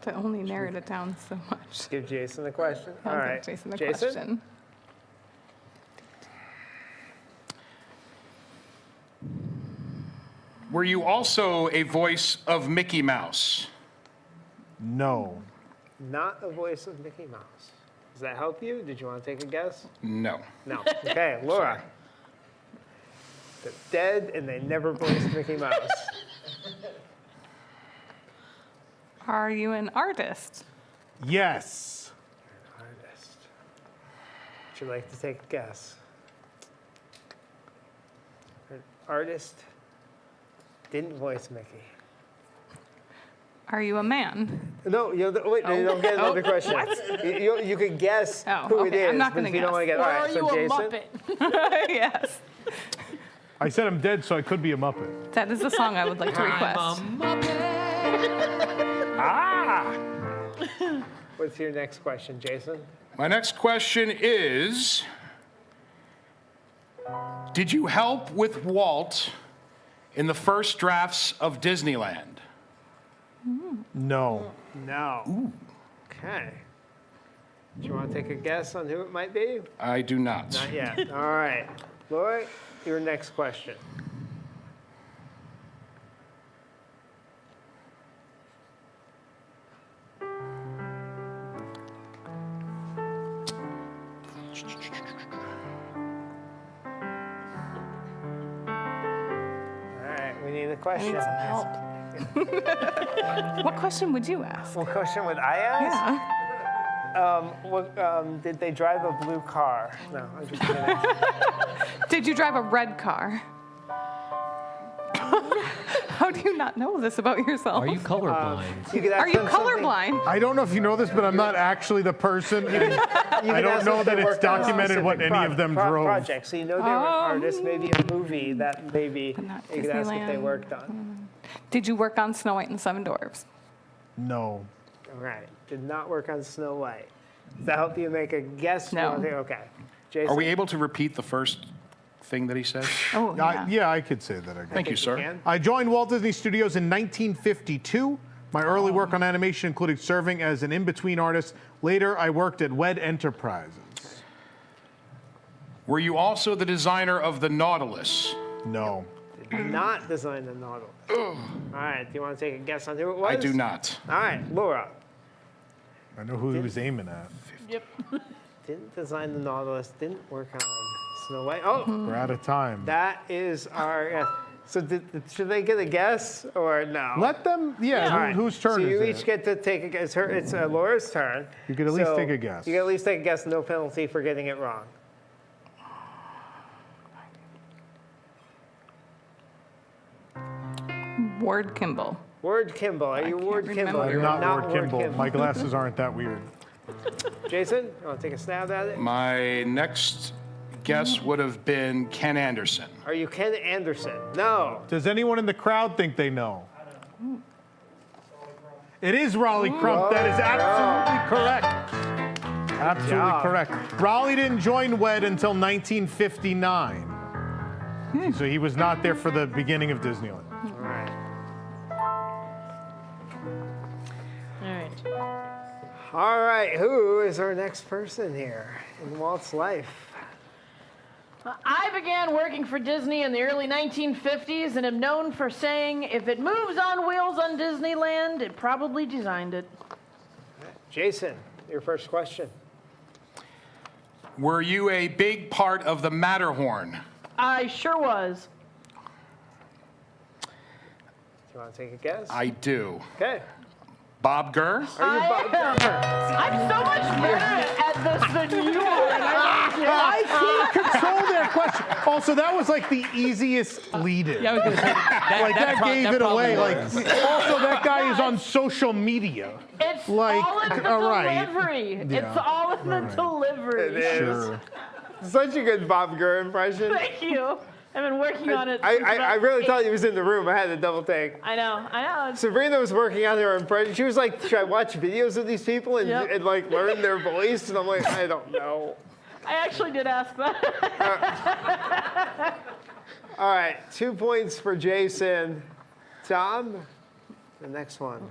To only narrow it down so much. give Jason the question? I'll All give right, Jason the question. Were you also a voice of Mickey Mouse? No. Not the voice of Mickey Mouse. Does that help you? Did you want to take a guess? No. No. Okay, Laura. They're dead and they never voiced Mickey Mouse. Are you an artist? Yes. Artist. Would you like to take a guess? An artist didn't voice Mickey. Are you a man? No, wait, you don't get another question. You could guess who it is, I'm not but going if to you guess. don't want to get, all right, so Jason. Yes. I said I'm dead, so I could be a Muppet. That is the song I would like to request. Ah! What's your next question, Jason? My next question is, did you help with Walt in the first drafts of Disneyland? No. No. Ooh. Okay. Do you want to take a guess on who it might be? I do not. Not yet. All right. Laura, your next question. Question. I need some help. What question would you ask? What question would I ask? Yeah. Did they drive a blue car? No, I'm just kidding. Did you drive a red car? How do you not know this about yourself? Are you colorblind? Are you colorblind? I don't know if you know this, but I'm not actually the person. And I don't know that it's documented what any of them drove. Project. So you know they were artists, maybe a movie that maybe you could ask what they worked on. Did you work on Snow White and the Seven Dwarfs? No. All right. Did not work on Snow White. Does that help you make a guess? No. Okay. Jason? Are we able to repeat the first thing that he said? Oh, yeah. Yeah, I could say that. I guess. Thank you, sir. I joined Walt Disney Studios in 1952. My early work on animation included serving as an in-between artist. Later, I worked at WED Enterprises. Were you also the designer of the Nautilus? No. Did not design the Nautilus. All right. Do you want to take a guess on who it was? I do not. All right. Laura. I know who he was aiming at. Yep. Didn't design the Nautilus. Didn't work on Snow White. Oh. We're out of time. That is our... So should they get a guess or no? Let them, All right. Whose turn so is you it? each get to take a guess. It's Laura's turn. You could at least take a guess. You can at least take a guess, no penalty for getting it wrong. Ward Kimball. Ward Kimball. Are you Ward Kimball? I'm You're not Ward Kimball. My glasses aren't that weird. Jason, you want to take a stab at it? My next guess would have been Ken Anderson. Are you Ken Anderson? No. Does anyone in the crowd think they know? It is Raleigh Crump. That is absolutely correct. Absolutely correct. Raleigh didn't join WED until 1959. So he was not there for the beginning of Disneyland. All right. All right. Who is our next person here in Walt's life? I began working for Disney in the early 1950s and am known for saying, if it moves on wheels on Disneyland, it probably designed it. Jason, your first question. Were you a big part of the Matterhorn? I sure was. Do you want to take a guess? I do. Okay. Bob Gurr? Are you Bob Gurr? I'm so much better at this than you are. I can't control that question. Also, that was like the easiest lead-in. Yeah, I was gonna say, that gave it away. Like, also, that guy is on social media. It's like, all in the delivery. It's all in the delivery. It is. Sure. Such a good Bob Gurr impression. Thank you. I've been working on it. I really thought he was in the room. I had to double take. I know. Sabrina was working on her impression. She was like, should I watch videos of these people and, and like learn their voice? And I'm like, I don't know. I actually did ask that. All right, 2 points for Jason. Tom, the next one.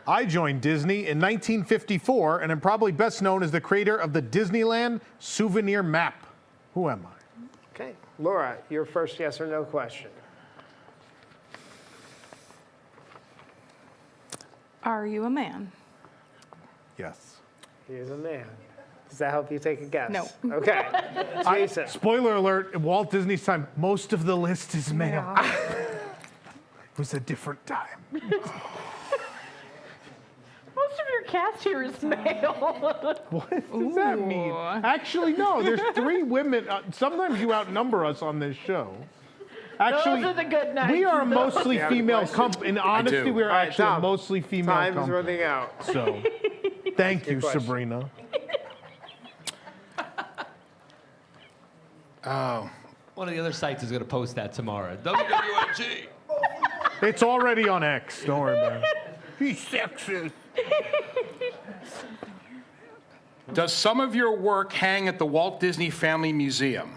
I joined Disney in 1954 and am probably best known as the creator of the Disneyland souvenir map. Who am I? Okay, Laura, your first yes or no question. Are you a man? Yes. He is a man. Does that help you take a guess? No. Okay. Jason. Spoiler alert, in Walt Disney's time, most of the list is male. It was a different time. Most of your cast here is male. What does that mean? Actually, no. There's 3 women. Sometimes you outnumber us on this show. Actually, those are the good nights. we are a mostly female company. In honesty, we are actually a mostly female company. Time is running out. So, thank you, Sabrina. Oh, One of the other sites is going to post that tomorrow. WDWNT. It's already on X. Don't worry about it. He's sexist. Does some of your work hang at the Walt Disney Family Museum?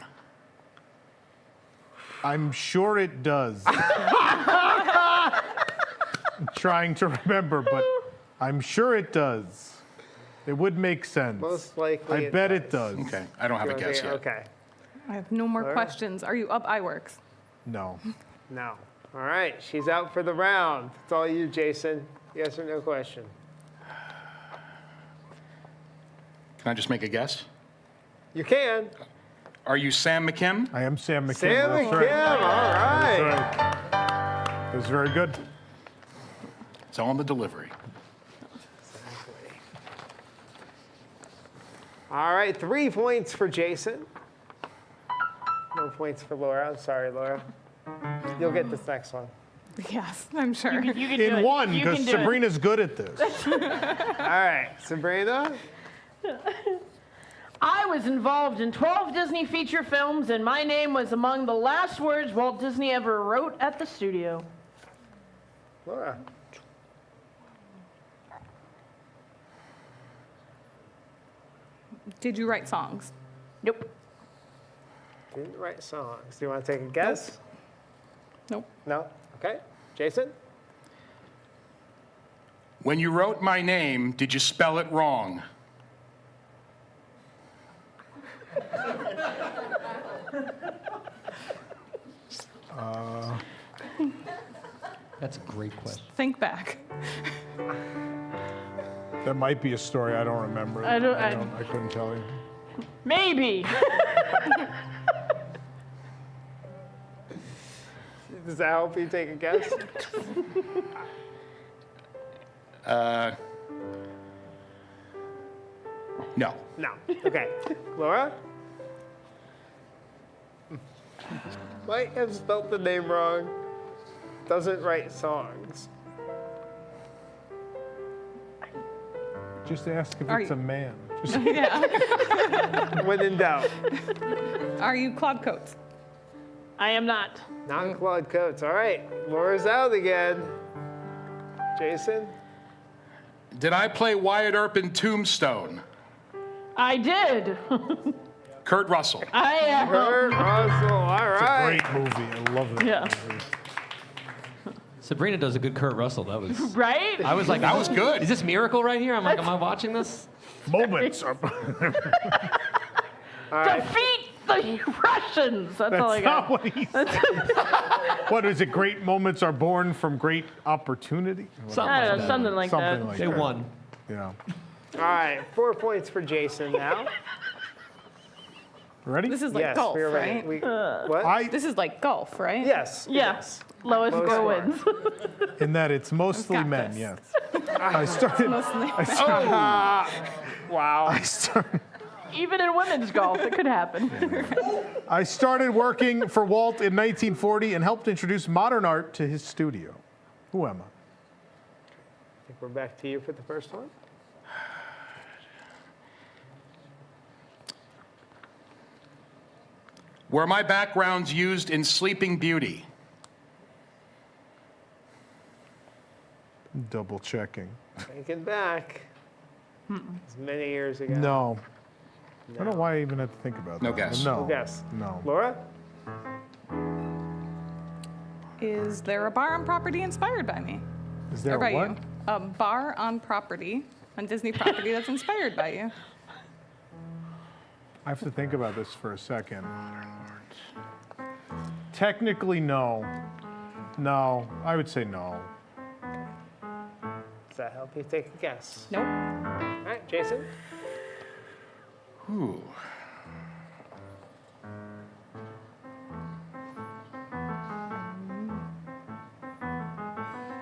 I'm sure it does. I'm trying to remember, but I'm sure it does. It would make sense. Most likely I bet it does. Okay, I don't have a guess yet. Okay. I have no more questions. Are you up, iWorks? No. No. All right, she's out for the round. It's all you, Jason. Yes or no question? Can I just make a guess? You can. Are you Sam McKim? I am Sam McKim. Sam That's McKim, right. all right. That's right. It was very good. It's all in the delivery. All right, 3 points for Jason. No points for Laura. I'm sorry, Laura. You'll get this next one. Yes, I'm sure. You can do In it. one, You because can do it. Sabrina's good at this. All right, Sabrina. I was involved in 12 Disney feature films, and my name was among the last words Walt Disney ever wrote at the studio. Laura. Did you write songs? Nope. Didn't write songs. Do you want to take a guess? Nope. No? Okay. Jason? When you wrote my name, did you spell it wrong? That's a great question. Think back. There might be a story I don't remember. I couldn't tell you. Maybe. Does that help you take a guess? No. No. Okay. Laura? Might have spelt the name wrong. Doesn't write songs. Just ask if Are it's you- a man. Just Yeah. When in doubt. Are you Claude Coates? I am not. Not Claude Coates. All right. Laura's out again. Jason? Did I play Wyatt Earp in Tombstone? I did. Kurt Russell. I am. Kurt Russell. All right. Great movie. I love that Yeah. movie. Sabrina does a good Kurt Russell. That was. Right? I was like, That was good. Is this Miracle right here? I'm like, am I watching this? Moments. All right. Defeat the Russians. That's all I That's got. not what he said. What is it? Great moments are born from great opportunity? I don't know, something like Something that. like They that. won. Yeah. All right. 4 points for Jason now. Ready? This is like Yes, golf, we're ready. right? What? This is like golf, right? Yes. Yes. Lowest Lowest score score. wins. In that it's mostly got men, this. yes. I started. Mostly. Wow. Even in women's golf, it could happen. I started working for Walt in 1940 and helped introduce modern art to his studio. Who am I? I think we're back to you for the first one. Were my backgrounds used in Sleeping Beauty? Double checking. Thinking back. It's many years ago. No. I don't know why I even had to think about No that. guess. No. No guess. No. Laura? Is there a bar on property inspired by me? Is there or by what? you? A bar on property, on Disney property that's inspired by you. I have to think about this for a second. Technically, no. No. I would say no. Does that help you take a guess? Nope. All right, Jason? Ooh.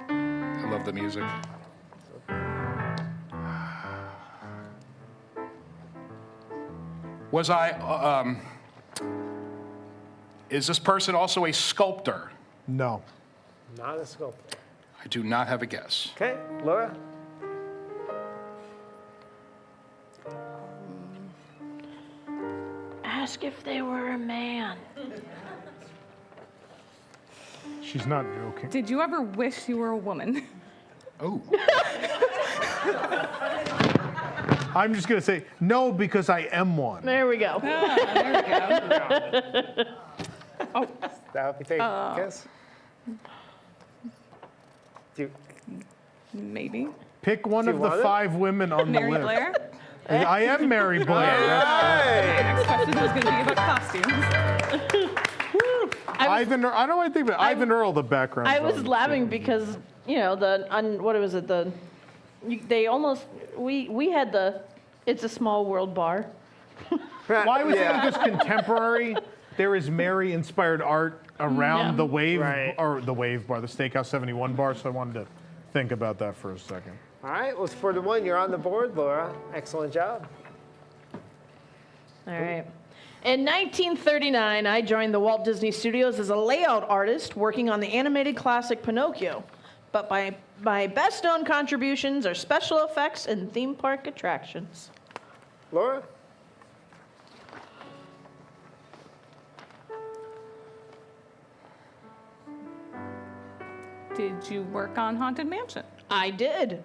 I love the music. Was I, is this person also a sculptor? No. Not a sculptor. I do not have a guess. Okay, Laura? ask if they were a man. She's not joking. Did you ever wish you were a woman? Oh. I'm just going to say no because I am one. There we go. There we go. Oh. That help you take a guess? Maybe. Pick one of the 5 women on the Mary list. Blair? I am Mary Blair. Next question is going to be about costumes. Ivan, I don't want to think about Ivan Earl, the background. I was laughing because, you know, what was it? They almost, we had the It's a Small World bar. Why was it just contemporary? There is Mary-inspired art around the Wave, or the Wave bar, the Steakhouse 71 bar, so I wanted to think about that for a second. All right, well, for the one, you're on the board, Laura. Excellent job. All right. In 1939, I joined the Walt Disney Studios as a layout artist working on the animated classic Pinocchio. But my best known contributions are special effects and theme park attractions. Laura? Did you work on Haunted Mansion? I did.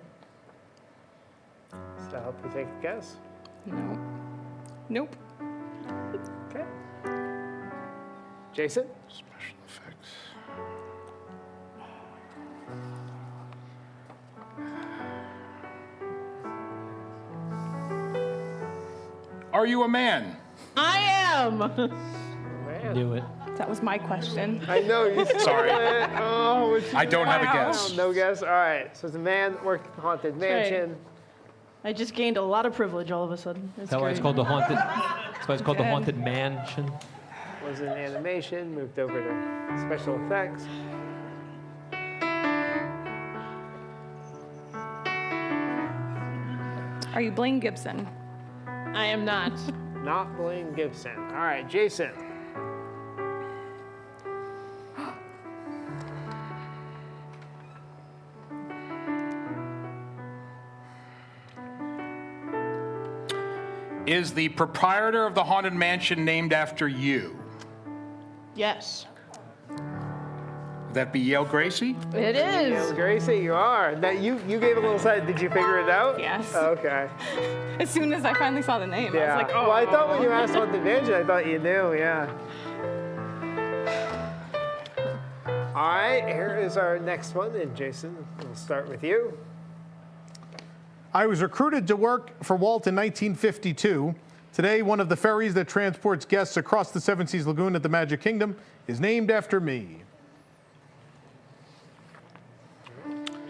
Does that help you take a guess? No. Nope. Okay. Jason? Special effects. Are you a man? I am. Man. Knew it. That was my question. I know. You Sorry. Oh, I don't have a guess. No guess. All right. So it's a man working Haunted Mansion. I just gained a lot of privilege all of a sudden. That's why it's called the Haunted. That's why it's called the Haunted Mansion. Was in animation, moved over to special effects. Are you Blaine Gibson? I am not. Not Blaine Gibson. All right, Jason. Is the proprietor of the Haunted Mansion named after you? Yes. Would that be Yale Gracie? It is. Yale Gracie, you are. Now, you gave a little side. Did you figure it out? Yes. Okay. As soon as I finally saw the name, I was like, oh. Well, I thought when you asked Haunted Mansion, I thought you knew, yeah. All right, here is our next one. And Jason, we'll start with you. I was recruited to work for Walt in 1952. Today, one of the ferries that transports guests across the Seven Seas Lagoon at the Magic Kingdom is named after me.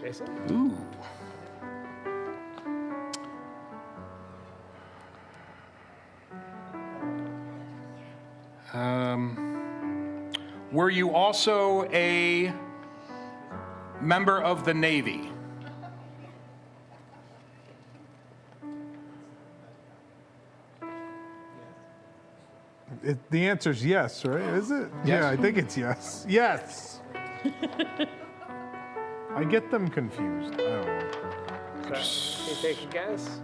Jason? Ooh. Were you also a member of the Navy? The answer is yes, right? Is it? Yes. Yeah, I think it's yes. Yes. I get them confused. I don't know. Can you take a guess?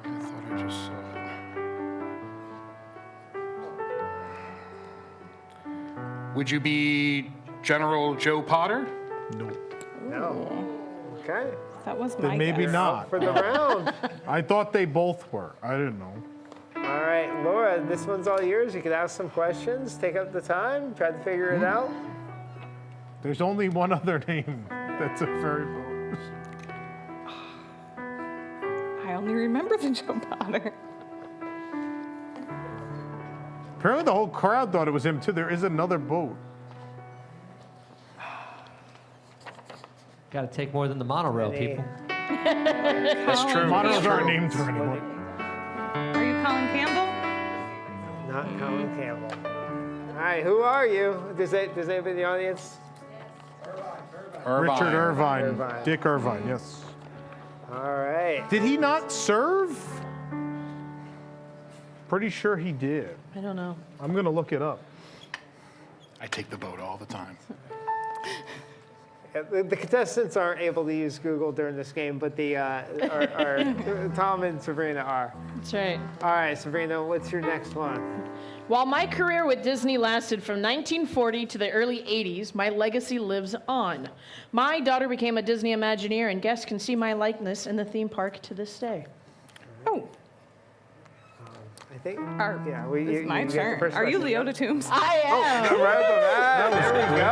I thought I just saw it. Would you be General Joe Potter? No. No. Okay. That was Then my maybe guess. not. For the round. I thought they both were. I didn't know. All right, Laura, this one's all yours. You can ask some questions, take up the time, try to figure it out. There's only one other name that's a ferry boat. I only remember the Joe Potter. Apparently the whole crowd thought it was him too. There is another boat. Got to take more than the monorail, people. That's true. Monorails aren't named for anyone. Are you Colin Campbell? Not Colin Campbell. All right, who are you? Does anybody in the audience? Richard Irvine. Irvine. Dick Irvine, yes. All right. Did he not serve? Pretty sure he did. I don't know. I'm going to look it up. I take the boat all the time. The contestants aren't able to use Google during this game, but Tom and Sabrina are. That's right. All right, Sabrina, what's your next one? While my career with Disney lasted from 1940 to the early 80s, my legacy lives on. My daughter became a Disney Imagineer, and guests can see my likeness in the theme park to this day. Oh. I think. It's my turn. Are you Leota Toombs? I am. Oh, right off the bat. There we go.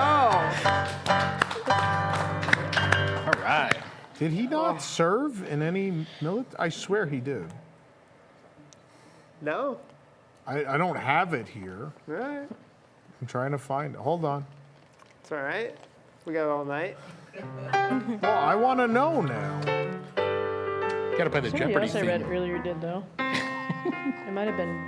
All right. Did he not serve in any military? I swear he did. No. I don't have it here. All right. I'm trying to find it. Hold on. It's all right. We got all night. Well, I want to know now. Got to play the Somebody Jeopardy else I theme. read earlier did, though. It might have been.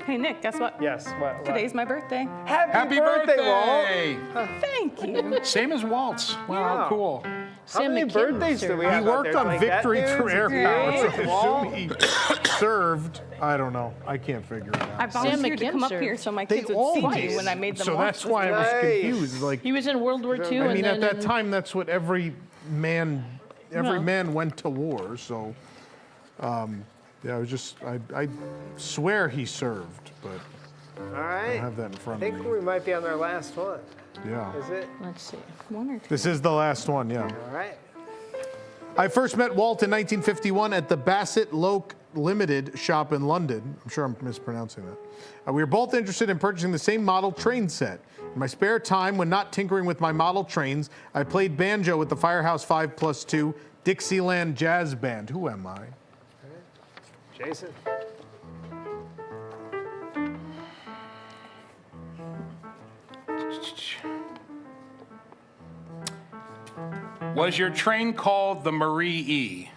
Hey, Nick, guess what? Yes, what? Today's my birthday. Happy birthday, Walt. Thank you. Same as Walt's. Wow, Yeah. cool. How many birthdays do we have? He worked on Victory through Air Power, so I Walt. assume he served. I don't know. I can't figure it I out. volunteered to come up here so my kids would see me when I made them So watch that's this why I was Nice. confused. Like, He was in World War II. I mean, and at then that time, that's what every man went to war. So, yeah, I swear he served, but All I right. don't have that in I front of think me. we might be on our last one. Yeah. Is it? Let's see. One or two. This is the last one, yeah. All right. I first met Walt in 1951 at the Bassett Loke Limited shop in London. I'm sure I'm mispronouncing that. We were both interested in purchasing the same model train set. In my spare time, when not tinkering with my model trains, I played banjo with the Firehouse 5+2 Dixieland Jazz Band. Who am I? Jason. Was your train called the Marie E?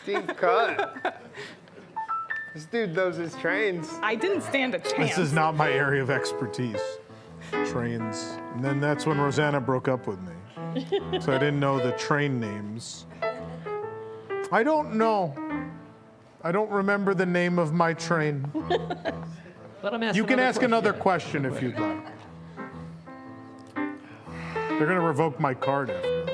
Deep cut. This dude knows his trains. I didn't stand a chance. This is not my area of expertise. Trains. And then that's when Rosanna broke up with me. So I didn't know the train names. I don't know. I don't remember the name of my train. Let him ask You can another ask question. another question if you'd like. They're going to revoke my card after that.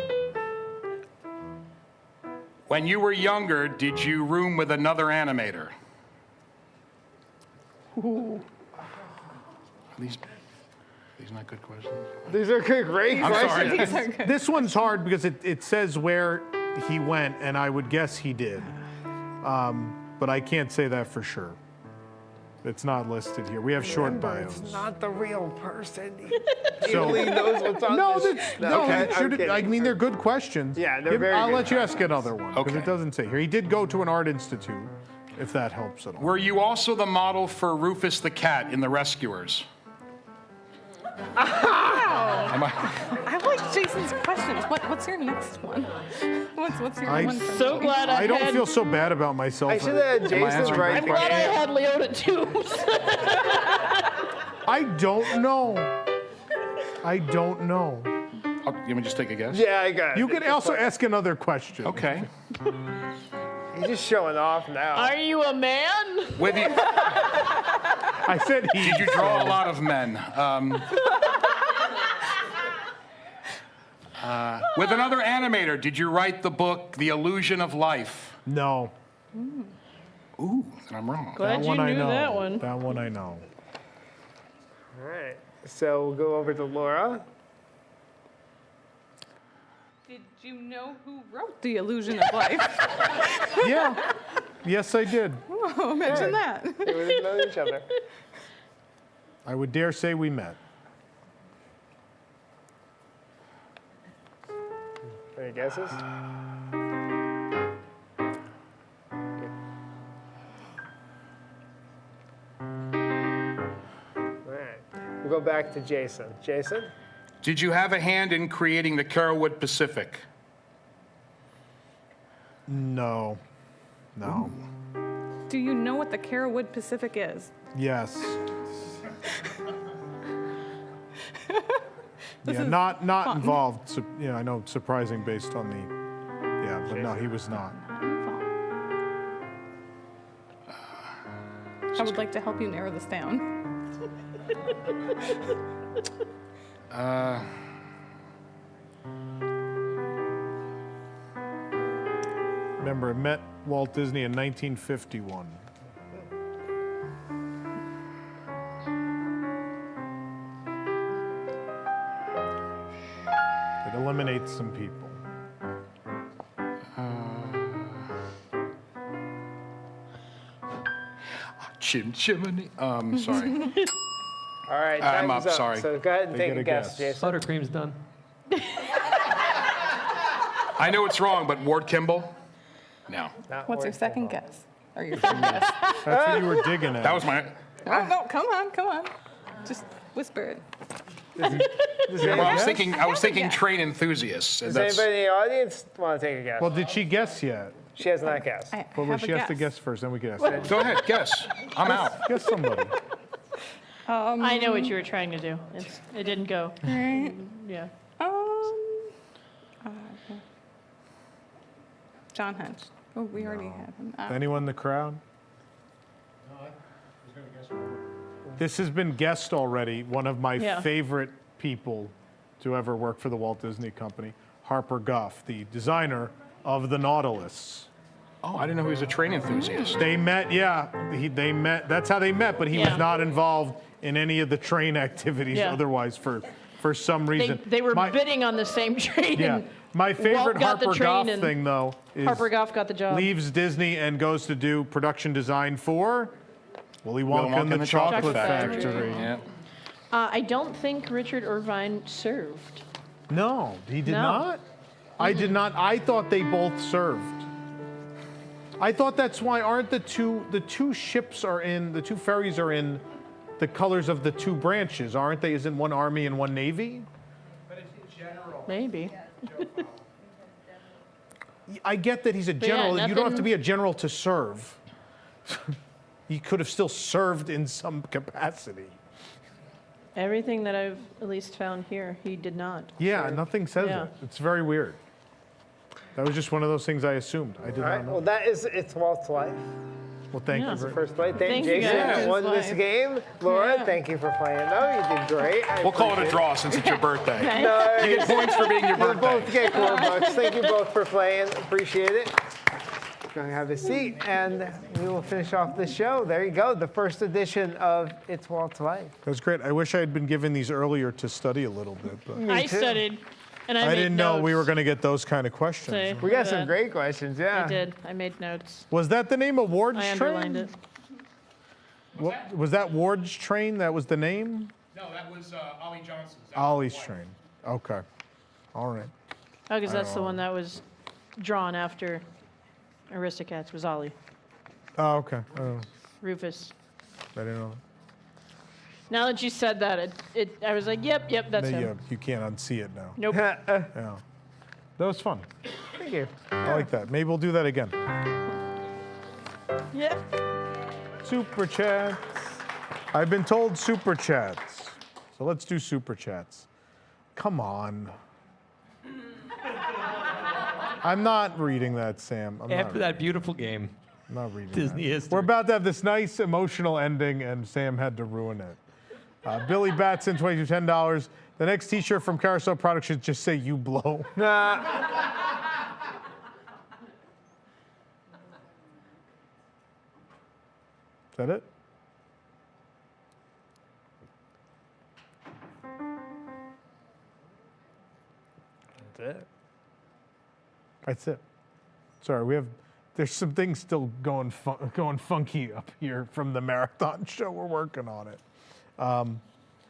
When you were younger, did you room with another animator? Ooh. These not good questions. These are good, great I'm questions. sorry. This one's hard because it says where he went, and I would guess he did. But I can't say that for sure. It's not listed here. We have short bios. It's not the real person. So- He knows what's on No, this. I mean, they're good questions. Yeah, they're very I'll good let you ask another one, because Okay. it doesn't say here. He did go to an art institute, if that helps at all. Were you also the model for Rufus the Cat in The Rescuers? Am I- I like Jason's questions. What's your next one? What's your one? from So me? glad I don't had- feel so bad about myself. I should have had Jason answering right. I'm glad I had Leota Toombs. I don't know. I don't know. Oh, you want me to just take a guess? Yeah, I got it. You can also ask another question. Okay. He's just showing off now. Are you a man? With you, I said he. did you draw a lot of men? With another animator, did you write the book The Illusion of Life? No. Ooh, then I'm wrong. Glad you one I knew know. that one. That one I know. All right. So we'll go over to Laura. Did you know who wrote The Illusion of Life? Yeah. Yes, I did. Oh, imagine that. We didn't know each other. I would dare say we met. Any guesses? All right. We'll go back to Jason. Jason? Did you have a hand in creating the Carolwood Pacific? No. No. Do you know what the Carolwood Pacific is? Yes. This Yeah, is not fun. involved. I know, surprising based on the. Yeah, but no, he was not. I would like to help you narrow this down. Remember, I met Walt Disney in 1951. It eliminates some people. Chimney. Sorry. All right, I'm time's up, sorry. So go ahead and They take get a a guess, guess. Jason. Buttercream's done. I know it's wrong, but Ward Kimball? No. What's your second guess? Or your third guess? That's what you were digging at. That was my... Oh, no, come on. Just whisper it. Well, I was thinking train enthusiast. Does anybody in the audience want to take a guess? Well, did she guess yet? She has not guessed. Well, she has to guess first, then we can ask. Go ahead, guess. I'm out. Guess somebody. I know what you were trying to do. It didn't go. Right. Yeah. John Hench. Oh, we already had him. Anyone in the crowd? This has been guessed already. One of my favorite people to ever work for the Walt Disney Company, Harper Goff, the designer of the Nautilus. Oh, I didn't know he was a train enthusiast. They met, they met. That's how they met, but he was not involved in any of the train activities otherwise for some reason. They were bidding on the same train. Yeah. My favorite Walt got the Harper train Goff and thing, though, is Harper Goff got the job. leaves Disney and goes to do production design for Willy Wonka and the Chocolate Factory. Yeah. I don't think Richard Irvine served. No, he did not? I did not. I thought they both served. I thought that's why aren't the two ships are in, the two ferries are in the colors of the two branches, aren't they? Isn't one Army and one Navy? But it's general. Maybe. I get that he's a general. yeah, You don't have to be a general to serve. He could have still served in some capacity. Everything that I've at least found here, he did not. Yeah, nothing says it. It's very weird. That was just one of those things I assumed. I did All not right, know. well, that is It's Walt's Life. Well, thank you. That's the Very first play. Thank you, Jason. guys. Won this Life. game. Laura, thank you for playing, though. You did great. We'll call it a draw since it's your birthday. No, You get points for being your you'll birthday. both get $4. Thank you both for playing. Appreciate it. Go and have a seat, and we will finish off the show. There you go, the first edition of It's Walt's Life. That was great. I wish I had been given these earlier to study a little bit. But I studied, and I made didn't know we notes. were going to get those kind of questions. So, We got look at some that. great questions, yeah. I did. I made notes. Was that the name of Ward's I train? underlined it. Was that Ward's train? That was the name? No, that was Ollie Johnson's. Ollie's train. Okay. All right. Oh, because that's the one that was drawn after Aristocats was Ollie. Oh, okay. Rufus. I didn't know. Now that you said that, I was like, yep, that's him. You can't unsee it now. Nope. Yeah. That was fun. Thank you. I like that. Maybe we'll do that again. Yep. Super chats. I've been told super chats. So let's do super chats. Come on. I'm not reading that, Sam. After that beautiful game. I'm not reading Disney that. history. We're about to have this nice emotional ending, and Sam had to ruin it. Billy Batson, $22, $10. The next T-shirt from Carousel Products should just say "You blow." Nah. Is that it? That's it. That's it. Sorry, there's some things still going funky up here from the marathon show. We're working on it.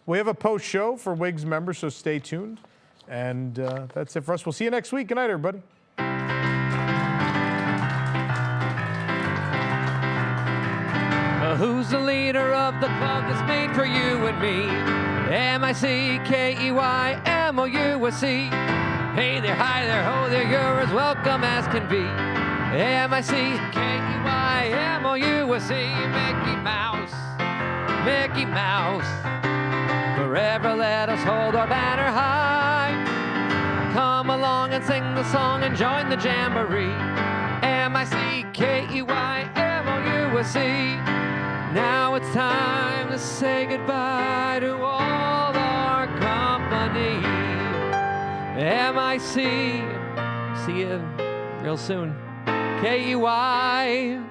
We have a post show for WIGS members, so stay tuned. And that's it for us. We'll see you next week. Good night, everybody. Who's the leader of the club that's made for you and me? M-I-C-K-E-Y-M-O-U-S-E. Hey there, hi there, ho there, you're as welcome as can be. M-I-C-K-E-Y-M-O-U-S-E. Mickey Mouse, Mickey Mouse. Forever let us hold our banner high. Come along and sing the song and join the jamboree. M-I-C-K-E-Y-M-O-U-S-E. Now it's time to say goodbye to all our company. MIC, see you real soon. KUI.